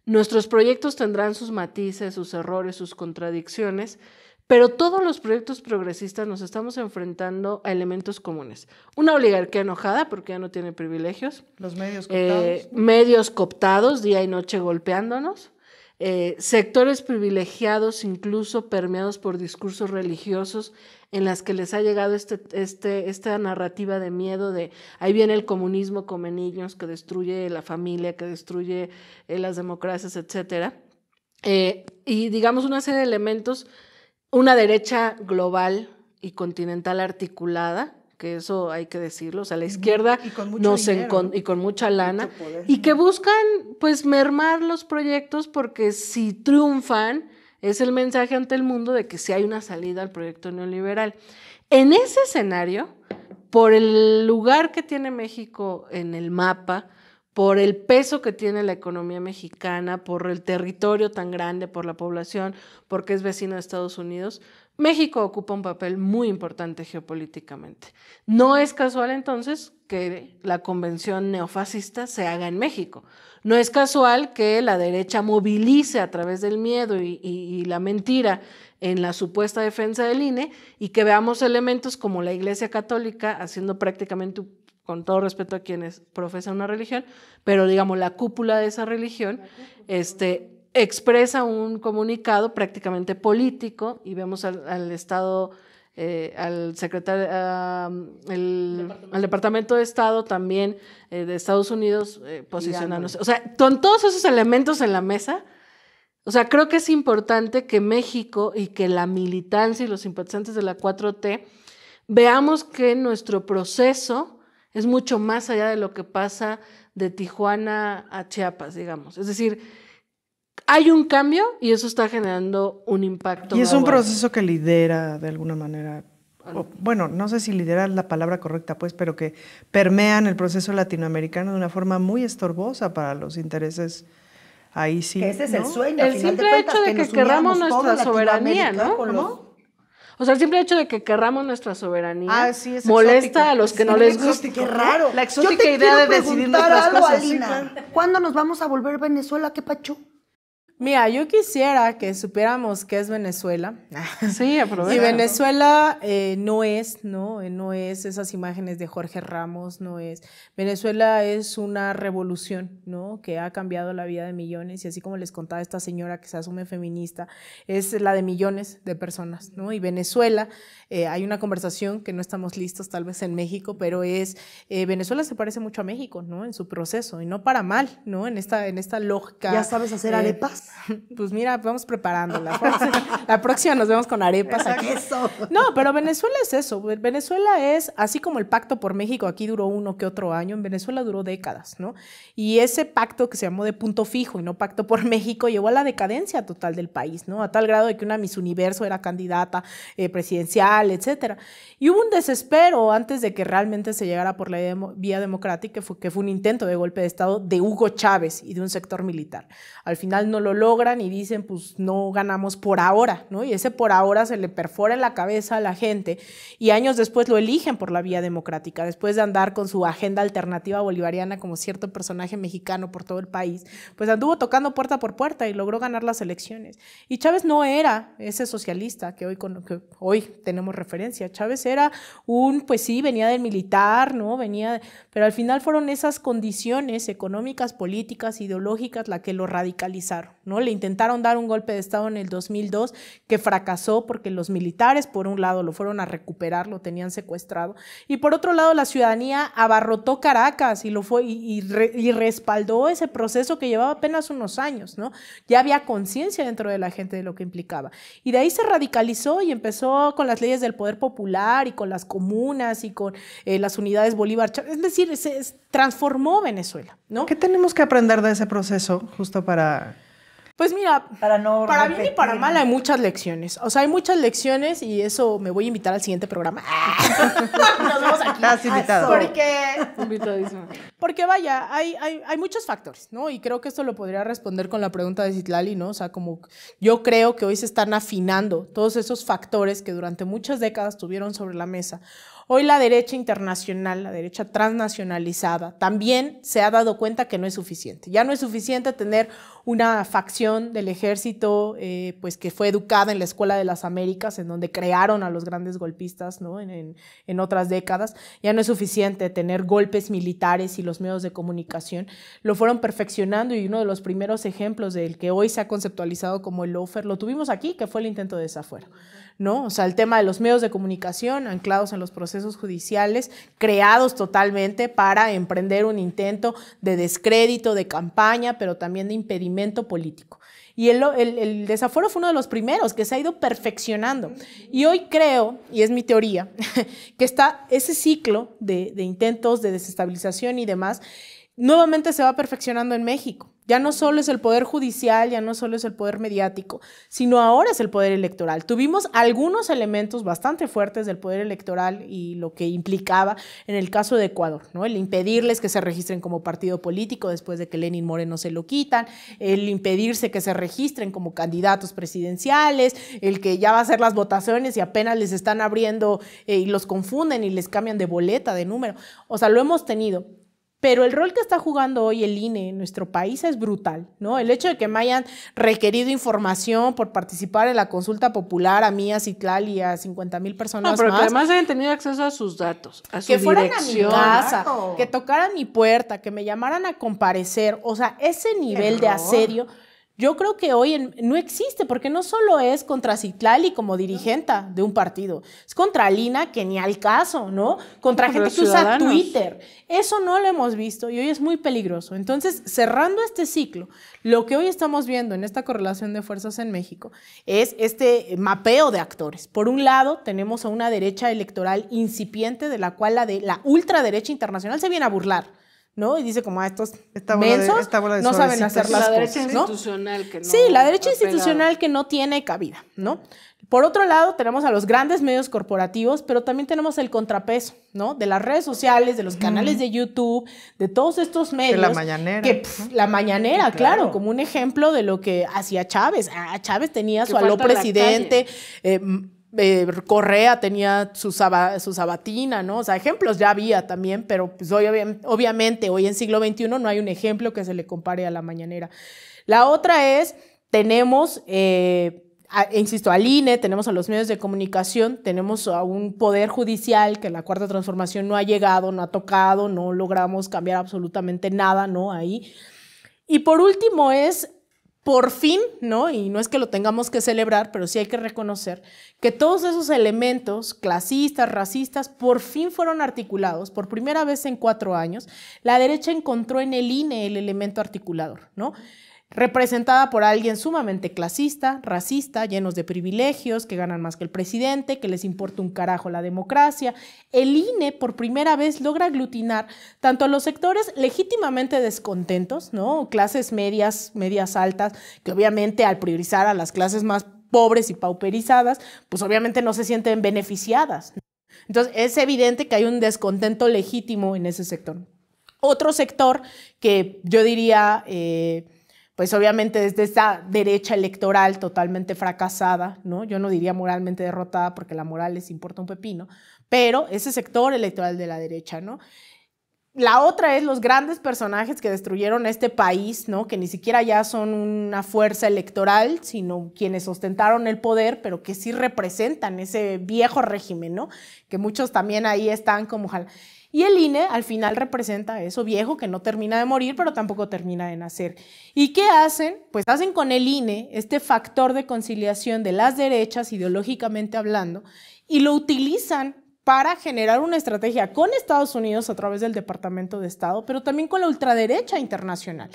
Nuestros proyectos tendrán sus matices, sus errores, sus contradicciones, pero todos los proyectos progresistas nos estamos enfrentando a elementos comunes. Una oligarquía enojada porque ya no tiene privilegios. Los medios cooptados. Medios cooptados, día y noche golpeándonos. Sectores privilegiados, incluso permeados por discursos religiosos, en las que les ha llegado esta narrativa de miedo de ahí viene el comunismo come niños, que destruye la familia, que destruye las democracias, etcétera. Y digamos una serie de elementos, una derecha global y continental articulada, que eso hay que decirlo, o sea, la izquierda Y con mucho dinero, y con mucha lana, y que buscan pues mermar los proyectos porque si triunfan es el mensaje ante el mundo de que sí hay una salida al proyecto neoliberal. En ese escenario, por el lugar que tiene México en el mapa, por el peso que tiene la economía mexicana, por el territorio tan grande, por la población, porque es vecino de Estados Unidos, México ocupa un papel muy importante geopolíticamente. No es casual entonces que la convención neofascista se haga en México. No es casual que la derecha movilice a través del miedo y la mentira en la supuesta defensa del INE y que veamos elementos como la Iglesia Católica haciendo prácticamente, con todo respeto a quienes profesan una religión, pero digamos la cúpula de esa religión, expresa un comunicado prácticamente político y vemos al Estado, al secretario, al Departamento de Estado también de Estados Unidos posicionándose. O sea, con todos esos elementos en la mesa, o sea, creo que es importante que México y que la militancia y los simpatizantes de la 4T veamos que nuestro proceso Es mucho más allá de lo que pasa de Tijuana a Chiapas, digamos. Es decir, hay un cambio y eso está generando un impacto. Y es un proceso que lidera de alguna manera, bueno, no sé si lidera la palabra correcta, pues, pero que permean el proceso latinoamericano de una forma muy estorbosa para los intereses. Ahí sí. Que ese es el ¿no? sueño. El simple hecho de que querramos nuestra soberanía, ¿no? ¿Cómo? O sea, el simple hecho de que querramos nuestra soberanía molesta a los que no les gusta. Qué raro. La exótica idea de decidir nuestras algo, cosas. Alina. Sí, claro. ¿Cuándo nos vamos a volver Venezuela? ¿Qué pacho? Mira, yo quisiera que supiéramos qué es Venezuela. Sí, aprovecha. Y Venezuela no es esas imágenes de Jorge Ramos, no es. Venezuela es una revolución, ¿no? Que ha cambiado la vida de millones y así como les contaba esta señora que se asume feminista, es la de millones de personas, ¿no? Y Venezuela, hay una conversación que no estamos listos tal vez en México, pero Venezuela se parece mucho a México, ¿no? En su proceso y no para mal, ¿no? En esta lógica. ¿Ya sabes hacer arepas? Pues mira, vamos preparándola. La próxima nos vemos con arepas aquí. Eso. No, pero Venezuela es eso. Venezuela es, así como el pacto por México aquí duró uno que otro año, en Venezuela duró décadas, ¿no? Y ese pacto que se llamó de punto fijo y no pacto por México llevó a la decadencia total del país, ¿no? A tal grado de que una Miss Universo era candidata presidencial, etcétera. Y hubo un desespero antes de que realmente se llegara por la vía democrática, que fue un intento de golpe de Estado de Hugo Chávez y de un sector militar. Al final no lo logran y dicen, pues no ganamos por ahora, ¿no? Y ese por ahora se le perfora en la cabeza a la gente y años después lo eligen por la vía democrática, después de andar con su agenda alternativa bolivariana como cierto personaje mexicano por todo el país, pues anduvo tocando puerta por puerta y logró ganar las elecciones. Y Chávez no era ese socialista que hoy tenemos referencia. Chávez era pues sí, venía del militar, ¿no? Pero al final fueron esas condiciones económicas, políticas, ideológicas las que lo radicalizaron, ¿no? Le intentaron dar un golpe de Estado en el 2002 que fracasó porque los militares, por un lado, lo fueron a recuperar, lo tenían secuestrado, y por otro lado, la ciudadanía abarrotó Caracas y respaldó ese proceso que llevaba apenas unos años, ¿no? Ya había conciencia dentro de la gente de lo que implicaba. Y de ahí se radicalizó y empezó con las leyes del poder popular y con las comunas y con las unidades Bolívar. Es decir, se transformó Venezuela, ¿no? ¿Qué tenemos que aprender de ese proceso justo para...? Pues mira, para bien y para mal hay muchas lecciones. O sea, hay muchas lecciones y eso me voy a invitar al siguiente programa. Nos vemos aquí. Estás invitado. Porque vaya, hay muchos factores, ¿no? Y creo que esto lo podría responder con la pregunta de Citlali, ¿no? O sea, como yo creo que hoy se están afinando todos esos factores que durante muchas décadas tuvieron sobre la mesa. Hoy la derecha internacional, la derecha transnacionalizada, también se ha dado cuenta que no es suficiente. Ya no es suficiente tener una facción del ejército pues que fue educada en la Escuela de las Américas, en donde crearon a los grandes golpistas, ¿no? en otras décadas. Ya no es suficiente tener golpes militares y los medios de comunicación. Lo fueron perfeccionando y uno de los primeros ejemplos del que hoy se ha conceptualizado como el lawfare lo tuvimos aquí, que fue el intento de desafuero, ¿no? O sea, el tema de los medios de comunicación anclados en los procesos judiciales, creados totalmente para emprender un intento de descrédito, de campaña, pero también de impedimento político. Y el desafuero fue uno de los primeros que se ha ido perfeccionando. Y hoy creo, y es mi teoría, que está ese ciclo de intentos de desestabilización y demás, nuevamente se va perfeccionando en México. Ya no solo es el poder judicial, ya no solo es el poder mediático, sino ahora es el poder electoral. Tuvimos algunos elementos bastante fuertes del poder electoral y lo que implicaba en el caso de Ecuador, ¿no? El impedirles que se registren como partido político después de que Lenín Moreno se lo quitan, el impedirse que se registren como candidatos presidenciales, el que ya va a hacer las votaciones y apenas les están abriendo y los confunden y les cambian de boleta, de número. O sea, lo hemos tenido. Pero el rol que está jugando hoy el INE en nuestro país es brutal, ¿no? El hecho de que me hayan requerido información por participar en la consulta popular a mí, a Citlali y a 50,000 personas pero más. Que además hayan tenido acceso a sus datos, a su que fueran dirección. a mi casa, Claro. que tocaran mi puerta, que me llamaran a comparecer. O sea, ese nivel de asedio, yo creo que hoy no existe, porque no solo es contra Citlali como dirigente de un partido, es contra Lina, que ni al caso, ¿no? Contra gente que usa Twitter. Eso no lo hemos visto y hoy es muy peligroso. Entonces, cerrando este ciclo, lo que hoy estamos viendo en esta correlación de fuerzas en México es este mapeo de actores. Por un lado, tenemos a una derecha electoral incipiente, de la cual la ultraderecha internacional se viene a burlar, ¿no? Y dice como estos mensos no saben hacer las cosas, la derecha institucional que no. Sí, la derecha institucional que no tiene cabida, ¿no? Por otro lado, tenemos a los grandes medios corporativos, pero también tenemos el contrapeso, ¿no? De las redes sociales, de los canales de YouTube, de todos estos medios. De la mañanera. La mañanera, sí, claro, como un ejemplo de lo que hacía Chávez. Chávez tenía su aló presidente, Correa tenía su sabatina, ¿no? O sea, ejemplos ya había también, pero pues obviamente hoy en siglo XXI no hay un ejemplo que se le compare a la mañanera. La otra es, tenemos... insisto, al INE, tenemos a los medios de comunicación, tenemos a un poder judicial que la Cuarta Transformación no ha llegado, no ha tocado, no logramos cambiar absolutamente nada, ¿no? Ahí. Y por último es, por fin, ¿no? Y no es que lo tengamos que celebrar, pero sí hay que reconocer que todos esos elementos clasistas, racistas, por fin fueron articulados. Por primera vez en 4 años, la derecha encontró en el INE el elemento articulador, ¿no? Representada por alguien sumamente clasista, racista, llenos de privilegios, que ganan más que el presidente, que les importa un carajo la democracia. El INE por primera vez logra aglutinar tanto a los sectores legítimamente descontentos, ¿no? Clases medias altas, que obviamente al priorizar a las clases más pobres y pauperizadas, pues obviamente no se sienten beneficiadas. Entonces es evidente que hay un descontento legítimo en ese sector. Otro sector que yo diría... pues obviamente desde esta derecha electoral totalmente fracasada, ¿no? Yo no diría moralmente derrotada porque la moral les importa un pepino, pero ese sector electoral de la derecha, ¿no? La otra es los grandes personajes que destruyeron este país, ¿no? Que ni siquiera ya son una fuerza electoral, sino quienes ostentaron el poder, pero que sí representan ese viejo régimen, ¿no? Que muchos también ahí están como... Y el INE al final representa eso viejo que no termina de morir, pero tampoco termina de nacer. ¿Y qué hacen? Pues hacen con el INE este factor de conciliación de las derechas, ideológicamente hablando, y lo utilizan para generar una estrategia con Estados Unidos a través del Departamento de Estado, pero también con la ultraderecha internacional.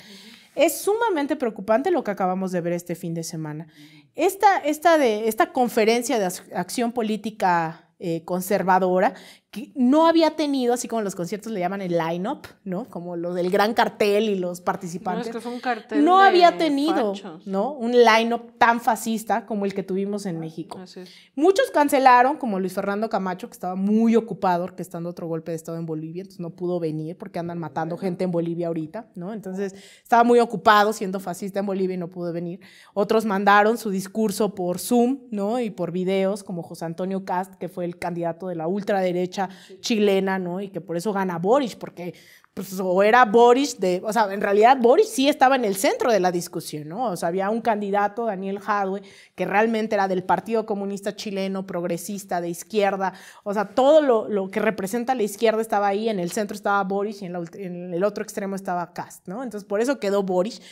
Es sumamente preocupante lo que acabamos de ver este fin de semana. Esta conferencia de acción política conservadora, que no había tenido, así como los conciertos le llaman el line-up, ¿no? Como lo del gran cartel y los participantes. No, es que fue un cartel no de había tenido, fachos, ¿no? Un line-up tan fascista como el que tuvimos en México. Así es. Muchos cancelaron, como Luis Fernando Camacho, que estaba muy ocupado orquestando otro golpe de estado en Bolivia, entonces no pudo venir porque andan matando gente en Bolivia ahorita, ¿no? Entonces estaba muy ocupado siendo fascista en Bolivia y no pudo venir. Otros mandaron su discurso por Zoom, ¿no? Y por videos, como José Antonio Kast, que fue el candidato de la ultraderecha chilena, ¿no? Y que por eso gana Boric, porque pues, o era Boric o sea, en realidad Boric sí estaba en el centro de la discusión, ¿no? O sea, había un candidato, Daniel Jadwe, que realmente era del Partido Comunista Chileno, progresista, de izquierda, o sea, todo lo que representa la izquierda estaba ahí, en el centro estaba Boric y en el otro extremo estaba Kast, ¿no? Entonces, por eso quedó Boric,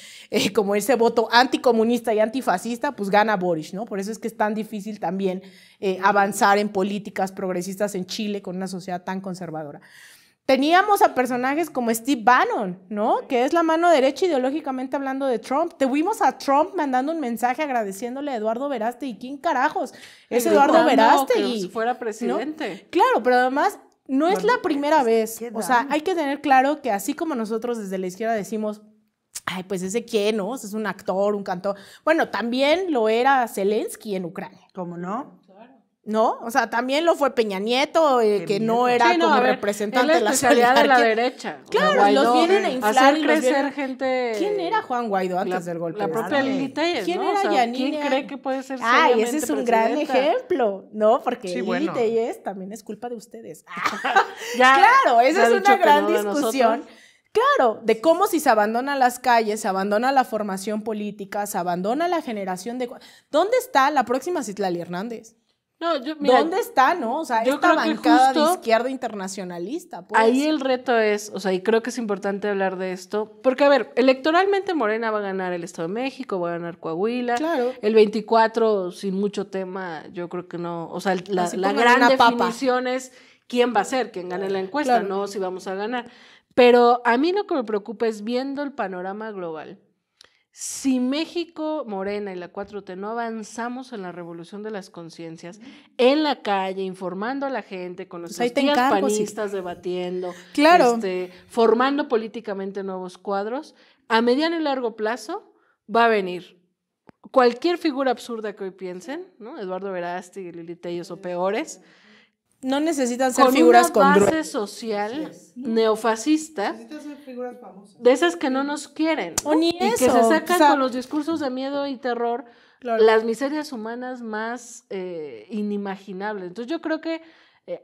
como ese voto anticomunista y antifascista, pues gana Boric, ¿no? Por eso es que es tan difícil también avanzar en políticas progresistas en Chile con una sociedad tan conservadora. Teníamos a personajes como Steve Bannon, ¿no? Que es la mano derecha ideológicamente hablando de Trump. Tuvimos a Trump mandando un mensaje agradeciéndole a Eduardo Verástegui. ¿Quién carajos es Eduardo Verástegui? Que fuera presidente. ¿No? Claro, pero además no es la primera vez. O sea, hay que tener claro que así como nosotros desde la izquierda decimos, ay, pues ese quién, ¿no? Es un actor, un cantor. Bueno, también lo era Zelensky en Ucrania. ¿Cómo no? ¿No? O sea, también lo fue Peña Nieto, que no era como representante de la solidaridad de la derecha. Claro, Guaidó, los vienen a inflar. Hacer crecer gente... ¿Quién era Juan Guaidó antes del golpe? La propia Lili Telles, ¿Quién ¿no? era Yanine? ¿Quién cree que puede ser Ay, ese es un gran ejemplo, ¿no? Porque sí, Lili Telles también es culpa de ustedes. Ya, claro, esa es una gran no discusión. Claro, de cómo si se abandona las calles, se abandona la formación política, se abandona la generación de... ¿Dónde está la próxima Citlali Hernández? No, mira, ¿dónde está, no? O sea, yo esta creo que bancada de justo izquierda internacionalista, pues. ahí el reto es, o sea, y creo que es importante hablar de esto, porque a ver, electoralmente Morena va a ganar el Estado de México, va a ganar Coahuila, Claro. el 24 sin mucho tema, yo creo que no, o sea, la Así pongan gran una papa. definición es quién va a ser, quién gane la encuesta, Claro. no si vamos a ganar. Pero a mí lo que me preocupa es viendo el panorama global. Si México, Morena y la 4T no avanzamos en la revolución de las conciencias, en la calle, informando a la gente, con Pues ahí nuestros te tías encargo, panistas debatiendo, Claro. formando políticamente nuevos cuadros, a mediano y largo plazo va a venir cualquier figura absurda que hoy piensen, ¿no? Eduardo Verástegui, Lili Telles o peores, No necesitan ser con figuras una base congruentes. social neofascista, Necesitas ser figuras famosas. de esas que no nos quieren, ¿no? O ni y que eso, se sacan o sea, con los discursos de miedo y terror Claro. las miserias humanas más inimaginables. Entonces yo creo que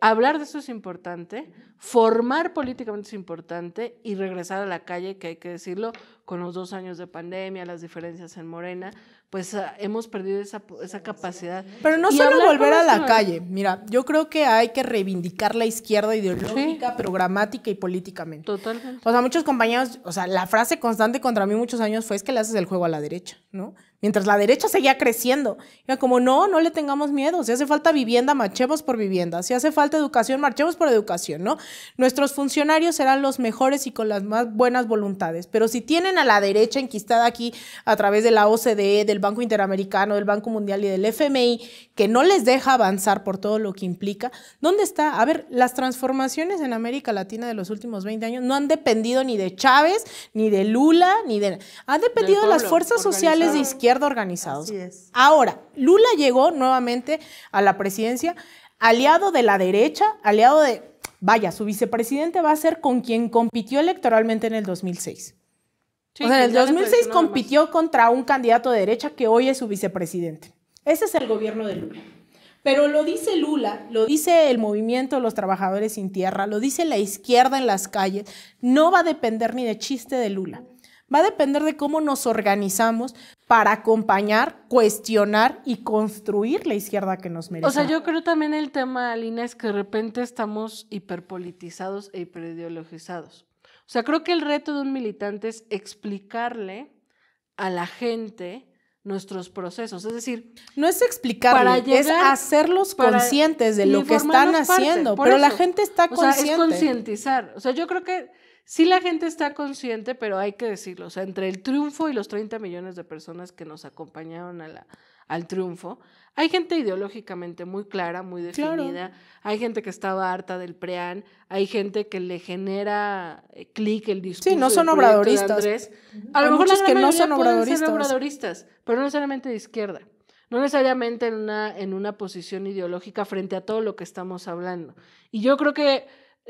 hablar de eso es importante, formar políticamente es importante y regresar a la calle, que hay que decirlo, con los 2 años de pandemia, las diferencias en Morena, pues hemos perdido esa capacidad. Pero no Y solo hablar volver con a la los- calle. Mira, yo creo que hay que reivindicar la izquierda ideológica, programática y políticamente. Totalmente. O sea, muchos compañeros, o sea, la frase constante contra mí muchos años fue es que le haces el juego a la derecha, ¿no? Mientras la derecha seguía creciendo. Era como, no le tengamos miedo. Si hace falta vivienda, marchemos por vivienda. Si hace falta educación, marchemos por educación, ¿no? Nuestros funcionarios serán los mejores y con las más buenas voluntades. Pero si tienen a la derecha enquistada aquí a través de la OCDE, del Banco Interamericano, del Banco Mundial y del FMI, que no les deja avanzar por todo lo que implica, ¿dónde está? A ver, las transformaciones en América Latina de los últimos 20 años no han dependido ni de Chávez, ni de Lula, ni de... Han dependido de las pueblo fuerzas sociales de organizado. izquierda organizados. Así es. Ahora, Lula llegó nuevamente a la presidencia, aliado de la derecha, aliado de... Vaya, su vicepresidente va a ser con quien compitió electoralmente en el 2006. Sí, O sea, en el que ya le 2006 presionó más. compitió contra un candidato de derecha que hoy es su vicepresidente. Ese es el gobierno de Lula. Pero lo dice Lula, lo dice el movimiento de los trabajadores sin tierra, lo dice la izquierda en las calles. No va a depender ni de chiste de Lula. Va a depender de cómo nos organizamos para acompañar, cuestionar y construir la izquierda que nos merece. O sea, yo creo también el tema, Alina, es que de repente estamos hiperpolitizados e hiperideologizados. O sea, creo que el reto de un militante es explicarle a la gente nuestros procesos. Es decir, no es explicarle, para es llegar- hacerlos para conscientes de lo que están informarnos parte, haciendo. por Pero la eso. gente está O sea, es consciente. concientizar. O sea, yo creo que sí la gente está consciente, pero hay que decirlo. O sea, entre el triunfo y los 30 millones de personas que nos acompañaron al triunfo, hay gente ideológicamente muy clara, muy definida. Hay gente que estaba harta del PREAN. Hay gente que le genera clic el discurso. Sí, no son del proyecto de obradoristas. Andrés. A Hay lo mejor la muchos gran que no mayoría son pueden ser obradoristas. obradoristas, pero no necesariamente de izquierda. No necesariamente en una posición ideológica frente a todo lo que estamos hablando. Y yo creo que,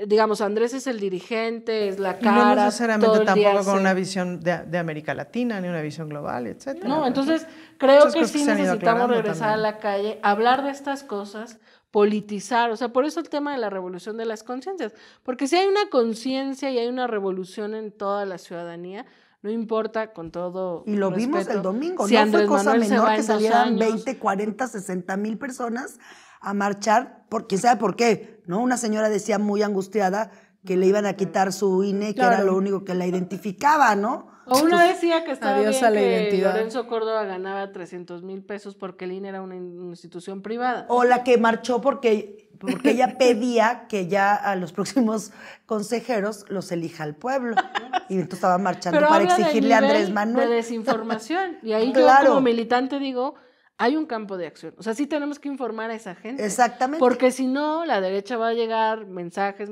digamos, Andrés es el dirigente, es la Y cara. no necesariamente todo el día tampoco con hace- una visión de América Latina, ni una visión global, etc. No, entonces creo Muchas que cosas sí se han ido necesitamos aclarando regresar también. a la calle, hablar de estas cosas, politizar, o sea, por eso el tema de la revolución de las conciencias, porque si hay una conciencia y hay una revolución en toda la ciudadanía, no importa con todo Y lo vimos respeto, el domingo, si no Andrés fue cosa Manuel se menor va que en 2 salieran años. 20, 40, 60 mil personas a marchar, quién sabe por qué, ¿no? Una señora decía muy angustiada que le iban a quitar su INE, que Claro. era lo único que la identificaba, ¿no? O una decía que estaba Adiós bien a la que identidad. Lorenzo Córdoba ganaba 300,000 pesos porque el INE era una institución privada. O la que marchó porque ella pedía que ya a los próximos consejeros los elija el pueblo. Y entonces estaba marchando Pero para habla del exigirle a nivel Andrés Manuel. de desinformación. Y ahí Claro. yo como militante digo, hay un campo de acción. O sea, sí tenemos que informar a esa gente. Exactamente. Porque si no, la derecha va a llegar mensajes.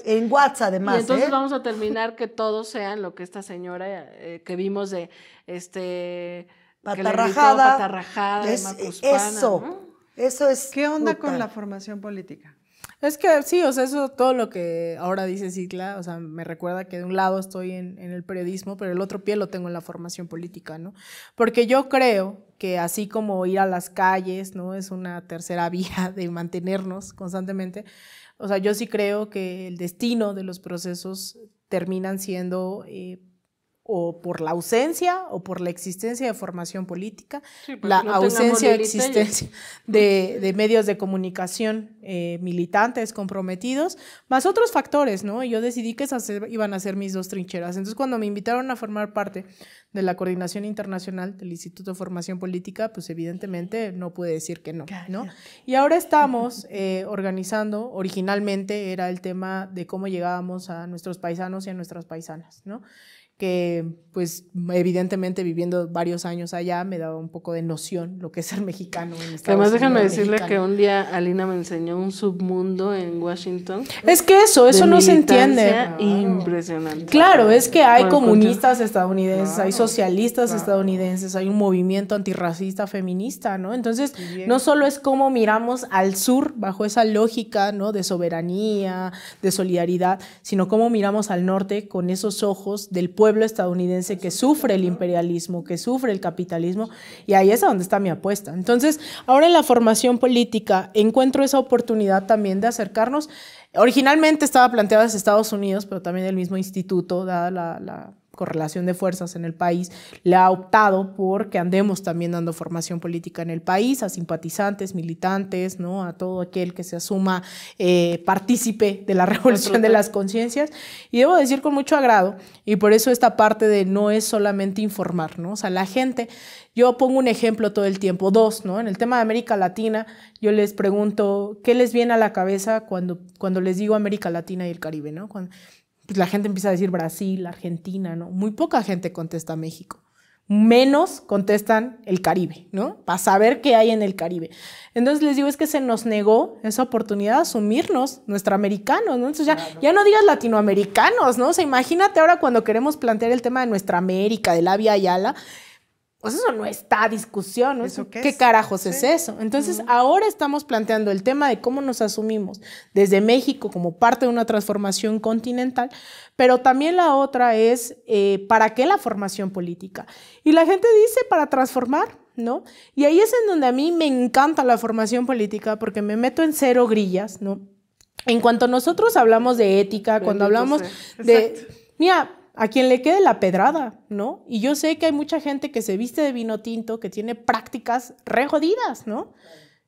En WhatsApp, además, Y entonces ¿eh? vamos a terminar que todos sean lo que esta señora que vimos de que le gritó Patarrajada. patarrajada de Es- Macuspana, eso. ¿no? Eso es. ¿Qué onda puta. con la formación política? Es que sí, o sea, eso todo lo que ahora dice Citla, o sea, me recuerda que de un lado estoy en el periodismo, pero el otro pie lo tengo en la formación política, ¿no? Porque yo creo que así como ir a las calles, ¿no? Es una tercera vía de mantenernos constantemente. O sea, yo sí creo que el destino de los procesos terminan siendo o por la ausencia o por la existencia de formación política, Sí, la no ausencia de tengamos existencia de medios de comunicación militantes comprometidos, más otros factores, ¿no? Yo decidí que esas iban a ser mis dos trincheras. Entonces, cuando me invitaron a formar parte de la coordinación internacional del Instituto de Formación Política, pues evidentemente no pude decir que no, ¿no? Y ahora estamos organizando, originalmente era el tema de cómo llegábamos a nuestros paisanos y a nuestras paisanas, ¿no? Que pues evidentemente viviendo varios años allá me daba un poco de noción lo que es ser mexicano en Estados Además, déjame Unidos, decirle mexicano. que un día Alina me enseñó un submundo en Washington. Es que eso no se entiende. Impresionante. Claro, es que hay Por comunistas estadounidenses, hay socialistas estadounidenses, hay un movimiento antirracista feminista, ¿no? Entonces, no solo es cómo miramos al sur bajo esa lógica, ¿no? De soberanía, de solidaridad, sino cómo miramos al norte con esos ojos del pueblo estadounidense que sufre el imperialismo, que sufre el capitalismo, y ahí es a donde está mi apuesta. Entonces, ahora en la formación política encuentro esa oportunidad también de acercarnos. Originalmente estaba planteada desde Estados Unidos, pero también el mismo instituto, dada la correlación de fuerzas en el país, le ha optado por que andemos también dando formación política en el país, a simpatizantes, militantes, ¿no? A todo aquel que se asuma partícipe de la revolución de las conciencias. Y debo decir con mucho agrado, y por eso esta parte de no es solamente informar, ¿no? O sea, la gente, yo pongo un ejemplo todo el tiempo, dos, ¿no? En el tema de América Latina, yo les pregunto, ¿qué les viene a la cabeza cuando les digo América Latina y el Caribe, ¿no? Cuando pues la gente empieza a decir Brasil, Argentina, ¿no? Muy poca gente contesta México. Menos contestan el Caribe, ¿no? Para saber qué hay en el Caribe. Entonces les digo, es que se nos negó esa oportunidad de asumirnos nuestroamericanos, ¿no? Entonces ya no digas latinoamericanos, ¿no? O sea, imagínate ahora cuando queremos plantear el tema de nuestra América, de la Vía Yala, pues eso no está a discusión, ¿no? ¿Eso qué ¿Qué es? carajos es eso? Entonces, ahora estamos planteando el tema de cómo nos asumimos desde México como parte de una transformación continental, pero también la otra es, ¿para qué la formación política? Y la gente dice, para transformar, ¿no? Y ahí es en donde a mí me encanta la formación política porque me meto en cero grillas, ¿no? En cuanto nosotros hablamos de ética, cuando hablamos de... Mira, a quien le quede la pedrada, ¿no? Y yo sé que hay mucha gente que se viste de vino tinto, que tiene prácticas re jodidas, ¿no?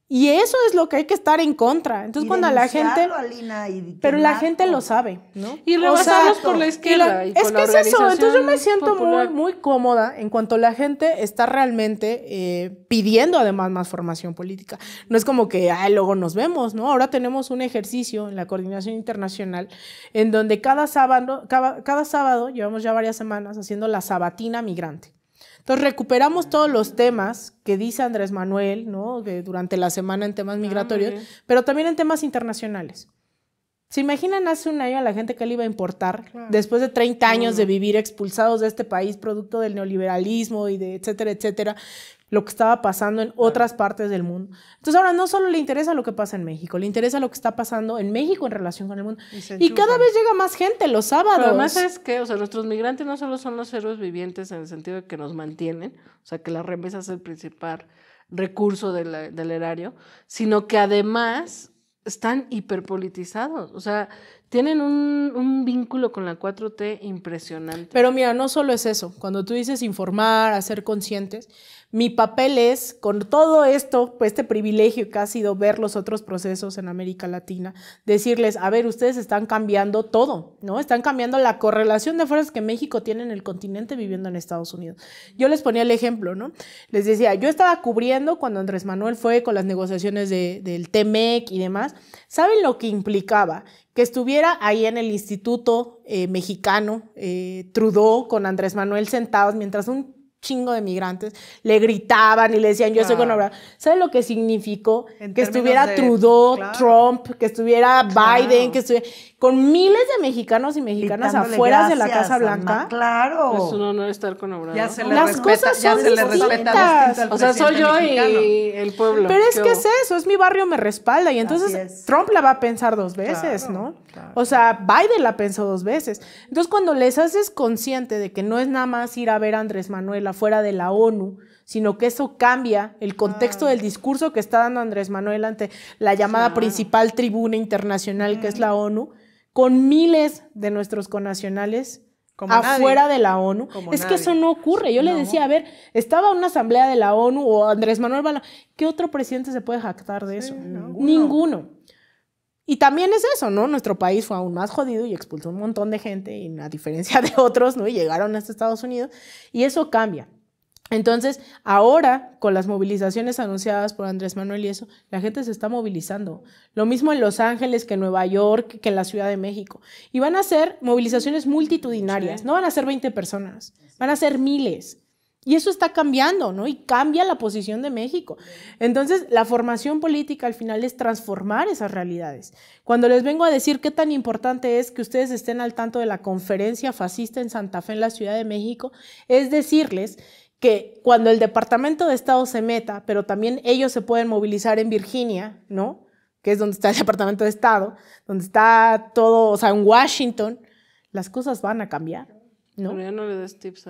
Y eso es lo que hay que estar en contra. Entonces, cuando la gente... Alina, pero la gente lo sabe, ¿no? Y rebasarlos por la izquierda. Es que es eso. Entonces yo me siento muy cómoda en cuanto la gente está realmente pidiendo además más formación política. No es como que luego nos vemos, ¿no? Ahora tenemos un ejercicio en la coordinación internacional en donde cada sábado, llevamos ya varias semanas haciendo la sabatina migrante. Entonces recuperamos todos los temas que dice Andrés Manuel, ¿no? Durante la semana en temas migratorios, pero también en temas internacionales. ¿Se imaginan hace un año a la gente que le iba a importar después de 30 años de vivir expulsados de este país producto del neoliberalismo y de etcétera, etcétera, lo que estaba pasando en otras partes del mundo? Entonces ahora no solo le interesa lo que pasa en México, le interesa lo que está pasando en México en relación con el mundo. Y cada vez llega más gente los sábados. Pero además es que, o sea, nuestros migrantes no solo son los héroes vivientes en el sentido de que nos mantienen, o sea, que la remesa es el principal recurso del erario, sino que además están hiperpolitizados, o sea, tienen un vínculo con la 4T impresionante. Pero mira, no solo es eso. Cuando tú dices informar, hacer conscientes, mi papel es, con todo esto, pues este privilegio que ha sido ver los otros procesos en América Latina, decirles, a ver, ustedes están cambiando todo, ¿no? Están cambiando la correlación de fuerzas que México tiene en el continente viviendo en Estados Unidos. Yo les ponía el ejemplo, ¿no? Les decía, yo estaba cubriendo cuando Andrés Manuel fue con las negociaciones del TMEC y demás. ¿Saben lo que implicaba? Que estuviera ahí en el Instituto Mexicano, Trudeau, con Andrés Manuel sentados, mientras un chingo de migrantes le gritaban y le decían, yo soy con obra. ¿Saben lo que significó? Que estuviera Trudeau, Trump, que estuviera Biden, que estuviera con miles de mexicanos y mexicanas afuera de la Casa Blanca. Claro. Es un honor estar con Obrador. Ya se le Las respeta, cosas ya son se le respeta distintas. distinto al O sea, soy yo presidente y el pueblo. Pero es que es eso, es mi barrio me respalda. Y entonces Trump la va a pensar 2 veces, ¿no? Claro. O sea, Biden la pensó 2 veces. Entonces, cuando les haces consciente de que no es nada más ir a ver a Andrés Manuel afuera de la ONU, sino que eso cambia el contexto del discurso que está dando Andrés Manuel ante la llamada principal tribuna internacional que es la ONU, con miles de nuestros connacionales afuera de la ONU. Como es que nadie. eso no ocurre. Yo le decía, a ver, estaba una asamblea de la ONU o Andrés Manuel Bala, ¿qué otro presidente se puede jactar de eso? Ninguno. Y también es eso, ¿no? Nuestro país fue aún más jodido y expulsó un montón de gente, y a diferencia de otros, ¿no? Y llegaron hasta Estados Unidos, y eso cambia. Entonces, ahora, con las movilizaciones anunciadas por Andrés Manuel y eso, la gente se está movilizando. Lo mismo en Los Ángeles que en Nueva York, que en la Ciudad de México. Y van a ser movilizaciones multitudinarias. No van a ser 20 personas, van a ser miles. Y eso está cambiando, ¿no? Y cambia la posición de México. Entonces, la formación política al final es transformar esas realidades. Cuando les vengo a decir qué tan importante es que ustedes estén al tanto de la conferencia fascista en Santa Fe, en la Ciudad de México, es decirles que cuando el Departamento de Estado se meta, pero también ellos se pueden movilizar en Virginia, ¿no? Que es donde está el Departamento de Estado, donde está todo, o sea, en Washington, las cosas van a cambiar, ¿no? Pero ya no le des tips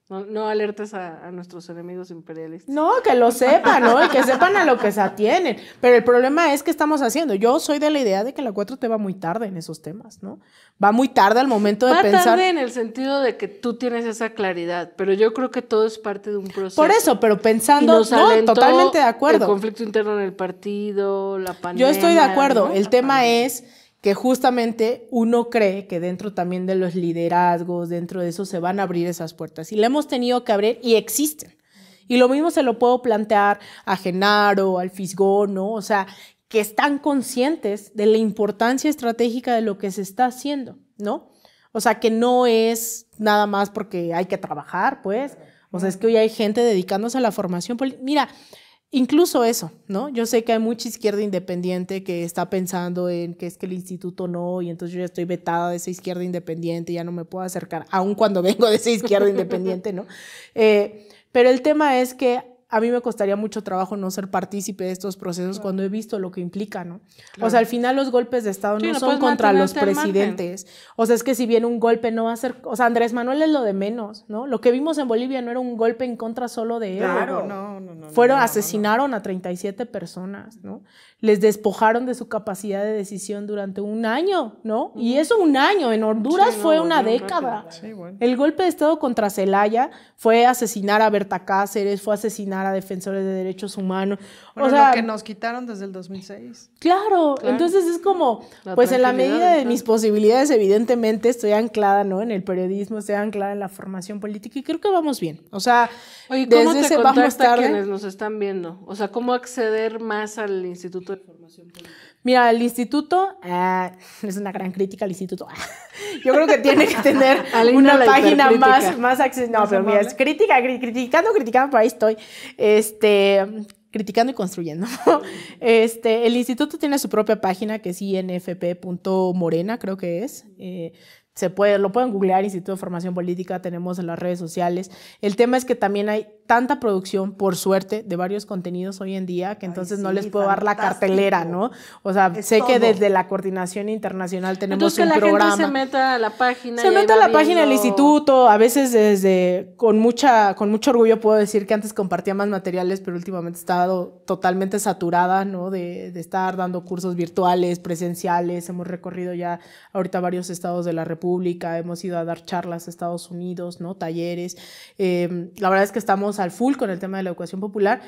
no alertes a nuestros enemigos imperialistas. No, que lo sepan, ¿no? Y que sepan a lo que se atienen. Pero el problema es que estamos haciendo. Yo soy de la idea de que la 4T va muy tarde en esos temas, ¿no? Va muy tarde al momento de pensar. Va tarde en el sentido de que tú tienes esa claridad, pero yo creo que todo es parte de un proceso. Por eso, pero pensando, Y nos alentó totalmente de acuerdo. El conflicto interno en el partido, la pandemia. Yo estoy de acuerdo. ¿no? El tema es que justamente uno cree que dentro también de los liderazgos, dentro de eso se van a abrir esas puertas. Y le hemos tenido que abrir y existen. Y lo mismo se lo puedo plantear a Genaro, al Fisgón, ¿no? O sea, que están conscientes de la importancia estratégica de lo que se está haciendo, ¿no? O sea, que no es nada más porque hay que trabajar, pues. O sea, es que hoy hay gente dedicándose a la formación política. Mira, incluso eso, ¿no? Yo sé que hay mucha izquierda independiente que está pensando en que es que el instituto no, y entonces yo ya estoy vetada de esa izquierda independiente, ya no me puedo acercar, aun cuando vengo de esa izquierda independiente, ¿no? Pero el tema es que a mí me costaría mucho trabajo no ser partícipe de estos procesos cuando he visto lo que implica, ¿no? Claro. O sea, al final los golpes de Estado no son contra los presidentes. O sea, es que si viene un golpe no va a ser... O sea, Andrés Manuel es lo de menos, ¿no? Lo que vimos en Bolivia no era un golpe en contra solo de él. Claro, Asesinaron a 37 personas, ¿no? Les despojaron de su capacidad de decisión durante un año, ¿no? Y eso un año. En Honduras fue una década. Sí, bueno. El golpe de Estado contra Celaya fue asesinar a Berta Cáceres, fue asesinar a defensores de derechos humanos. Bueno, o sea, lo que nos quitaron desde el 2006. Claro, entonces es como, pues en la medida de mis posibilidades, evidentemente estoy anclada, ¿no? En el periodismo, estoy anclada en la formación política y creo que vamos bien. O sea, oye, ¿cómo te contacta a quienes nos están viendo? O sea, ¿cómo acceder más al Instituto de Formación Política? Mira, el instituto, es una gran crítica al instituto. Yo creo que tiene que tener una página más accesible. No, pero mira, es criticando, por ahí estoy. Criticando y construyendo. El instituto tiene su propia página que es infp.morena, creo que es. Lo pueden googlear, Instituto de Formación Política, tenemos en las redes sociales. El tema es que también hay tanta producción, por suerte, de varios contenidos hoy en día, que entonces no les puedo dar la cartelera, ¿no? O sea, sé que desde la coordinación internacional tenemos un programa. Entonces que la gente se meta a la página. Se mete a la página del instituto, a veces con mucho orgullo puedo decir que antes compartía más materiales, pero últimamente he estado totalmente saturada, ¿no? De estar dando cursos virtuales, presenciales, hemos recorrido ya ahorita varios estados de la República, hemos ido a dar charlas a Estados Unidos, ¿no? Talleres. La verdad es que estamos al full con el tema de la educación popular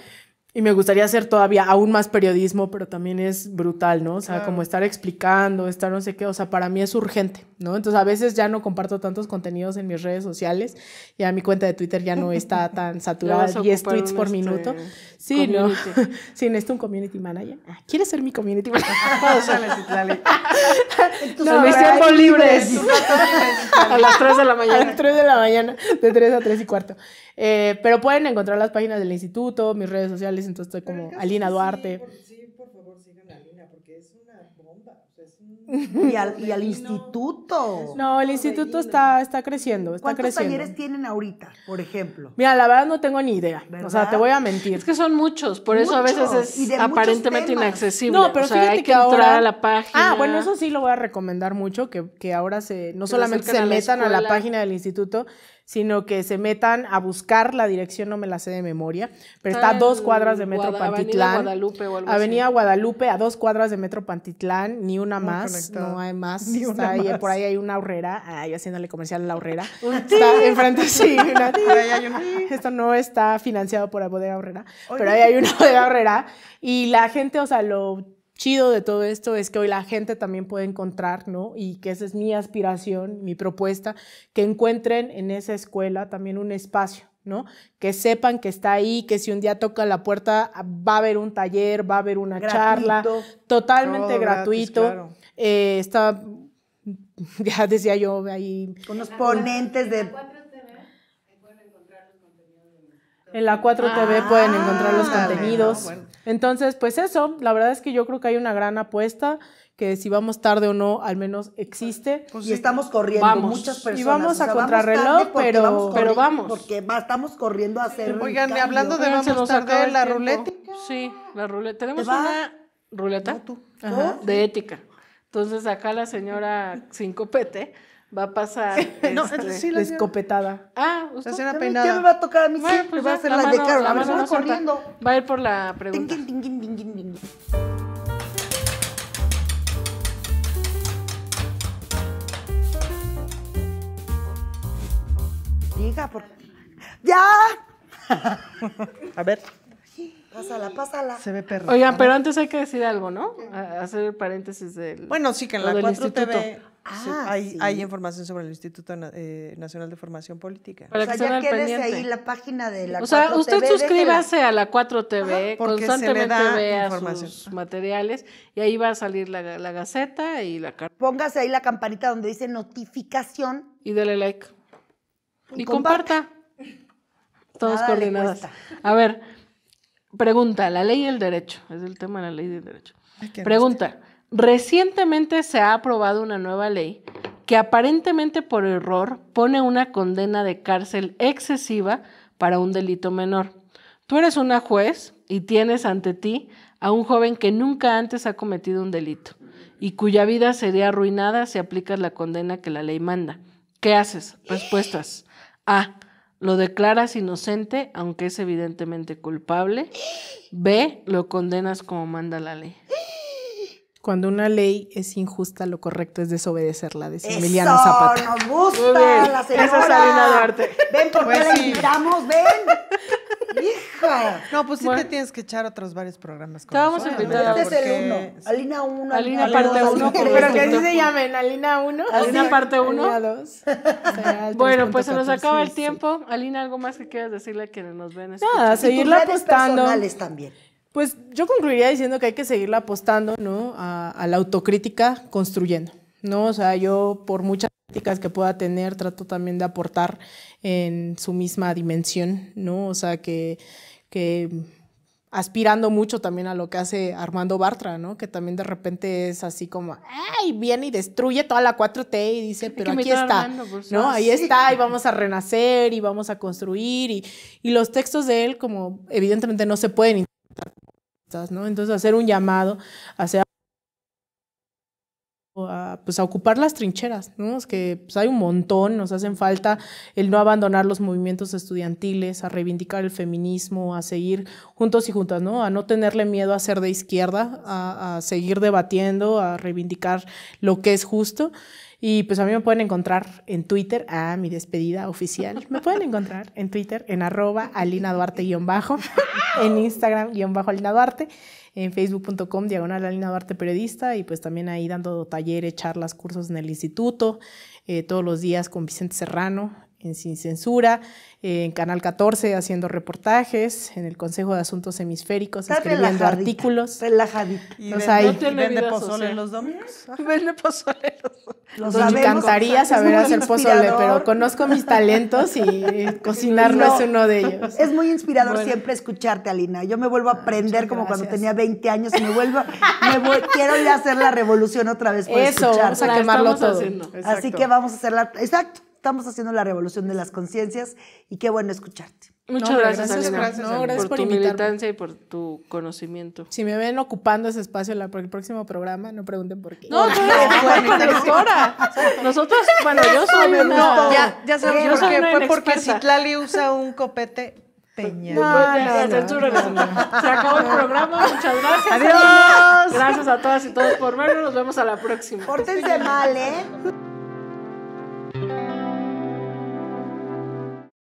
y me gustaría hacer todavía aún más periodismo, pero también es brutal, ¿no? O sea, como estar explicando, estar no sé qué, o sea, para mí es urgente, ¿no? Entonces a veces ya no comparto tantos contenidos en mis redes sociales, ya mi cuenta de Twitter ya no está tan saturada, 10 tweets por minuto. Sí, community. ¿No? Sí, necesito un community manager. ¿Quieres ser mi community manager? Dale. No, mis tiempos libres. A las 3 de la mañana. A las 3 de la mañana, de 3 a 3 y cuarto. Pero pueden encontrar las páginas del instituto, mis redes sociales, entonces estoy como Alina Duarte. Sí, por favor, sigan a Alina, porque es una bomba. O sea, y al instituto. No, el instituto está creciendo, está ¿Cuántos creciendo. talleres tienen ahorita, por ejemplo? Mira, la verdad no tengo ni idea. ¿Verdad? O sea, te voy a mentir. Es que son muchos, por eso a veces es aparentemente inaccesible. No, pero o sea, fíjate hay que ahora, entrar a la página. Bueno, eso sí lo voy a recomendar mucho, que ahora no solamente se metan a la página del instituto, sino que se metan a buscar la dirección, no me la sé de memoria, pero está a 2 cuadras de Metro Pantitlán. Avenida Guadalupe o algo Avenida así. Guadalupe, a 2 cuadras de Metro Pantitlán, ni una más, conectado. no hay más. Ni Está una ahí, más. por ahí hay una horrera, yo haciéndole comercial a la horrera. Está enfrente, sí, esto no está financiado por la bodega horrera, pero ahí hay una bodega horrera, y la gente, o sea, lo chido de todo esto es que hoy la gente también puede encontrar, ¿no? Y que esa es mi aspiración, mi propuesta, que encuentren en esa escuela también un espacio, ¿no? Que sepan que está ahí, que si un día toca la puerta va a haber un taller, va a haber una charla, totalmente Todo gratuito. gratis, claro. Está, ya decía yo ahí, Unos ponentes de... en la 4TV pueden encontrar los contenidos. bueno. Entonces, pues eso, la verdad es que yo creo que hay una gran apuesta, que si vamos tarde o no, al menos existe. Y estamos corriendo, Vamos. muchas personas. Y vamos a vamos contrarreloj, tarde porque pero- vamos pero corriendo, vamos. Porque estamos corriendo a hacer Oigan, y cambio. hablando de Oigan, se vamos nos acaba tarde, el la tiempo. rulética. Sí, la ruleta. Tenemos ¿Te va? una ruleta de ética. Entonces acá la señora sin copete va a pasar. No, sí, la Escopetada. usted. La señora ¿Ya peinada. me va a tocar a mí? Bueno, Sí, pues me va a ya, hacer la la de mano- Carol. la A ver, mano vamos no suelta. corriendo. Va a ir por la pregunta. Tin, tin, tin, tin, tin, tin. Diga, por... ¡Ya! A ver, Pásala. se ve perro. Oigan, pero antes hay que decir algo, ¿no? Hacer el paréntesis del. Bueno, sí, que en lo la del 4TV Ah, hay, sí. hay información sobre el Instituto Nacional de Formación Política. Para O sea, que estén ya al quédese pendiente. ahí la página de la O sea, 4TV, usted déjela. suscríbase a la 4TV, porque se le constantemente da vea información. sus materiales y ahí va a salir la Gaceta y la carta. Póngase ahí la campanita donde dice notificación. Y dele like. Y comparta. comparta. Todos Nada le coordinadas. cuesta. A ver, pregunta, la ley y el derecho. Es el tema de la ley y el derecho. qué Pregunta, recientemente se ha aprobado una nueva ley que aparentemente por error pone una condena de cárcel excesiva para un delito menor. Tú eres una juez y tienes ante ti a un joven que nunca antes ha cometido un delito y cuya vida sería arruinada si aplicas la condena que la ley manda. ¿Qué haces? Respuestas. A. Lo declaras inocente, aunque es evidentemente culpable. B. Lo condenas como manda la ley. Cuando una ley es injusta, lo correcto es desobedecerla, decía ¡Eso! Emiliano Zapata. ¡Nos Muy gusta bien. la Esa señora! es Alina Duarte. Ven, ¿por qué Pues la sí. invitamos? ¡Ven! ¡Hija! No, pues sí Bueno. te tienes que echar otros varios programas. Te vamos a nosotros, invitar ¿no? a- Este es el Porque- 1. Alina 1. Alina parte uno, Pero que así se llamen, Alina 1. Alina parte 1. Alina 2. Bueno, pues se nos acaba el tiempo. Alina, ¿algo más que quieras decirle a quienes nos ven? Nada, seguirla apostando. personales también. Pues yo concluiría diciendo que hay que seguirla apostando, ¿no? A la autocrítica construyendo, ¿no? O sea, yo por muchas críticas que pueda tener, trato también de aportar en su misma dimensión, ¿no? O sea, que aspirando mucho también a lo que hace Armando Bartra, ¿no? Que también de repente es así como, ¡ay! Viene y destruye toda la 4T y dice, pero que aquí invitar a está, Armando, pues. ¿no? Ah, Ahí está y vamos a renacer y vamos a construir y los textos de él como evidentemente no se pueden interpretar, ¿no? Entonces hacer un llamado hacia pues a ocupar las trincheras, ¿no? Es que pues, hay un montón, nos hacen falta el no abandonar los movimientos estudiantiles, a reivindicar el feminismo, a seguir juntos y juntas, ¿no? A no tenerle miedo a ser de izquierda, a seguir debatiendo, a reivindicar lo que es justo. Y pues a mí me pueden encontrar en Twitter, mi despedida oficial, me pueden encontrar en Twitter en @AlinaDuarte_, en Instagram _AlinaDuarte, en facebook.com/Alina Duarte Periodista y pues también ahí dando talleres, charlas, cursos en el instituto, todos los días con Vicente Serrano en Sin Censura, en Canal 14 haciendo reportajes, en el Consejo de Asuntos Hemisféricos Está escribiendo relajadita, artículos. Relajadita. Y Pues vende, ahí. y No tiene vende vida pozole social. los domingos. Vende pozole. Lo Me sabemos, encantaría es saber muy hacer pozole, inspirador. pero conozco mis talentos y cocinar no es uno de ellos. Es muy inspirador Bueno. siempre escucharte, Alina. Yo me vuelvo a aprender como cuando gracias. tenía 20 años y quiero ya hacer la revolución otra vez por Eso, vamos escucharte. a La quemarlo estamos todo. haciendo. Así que vamos a hacerla. Exacto, estamos haciendo la revolución de las conciencias y qué bueno escucharte. Muchas gracias, gracias, Alina, gracias, no, gracias por tu invitarme. militancia y por tu conocimiento. Si me ven ocupando ese espacio para el próximo programa, no pregunten por qué. No, tú eres conductora. Nosotros, bueno, yo soy una... Ya sabes yo por soy qué. una Fue porque inexperta. Citlali usa un copete Peña. Se acabó el programa, muchas gracias. Adiós. Gracias a todas y todos por vernos, nos vemos a la próxima. Pórtense mal, ¿eh?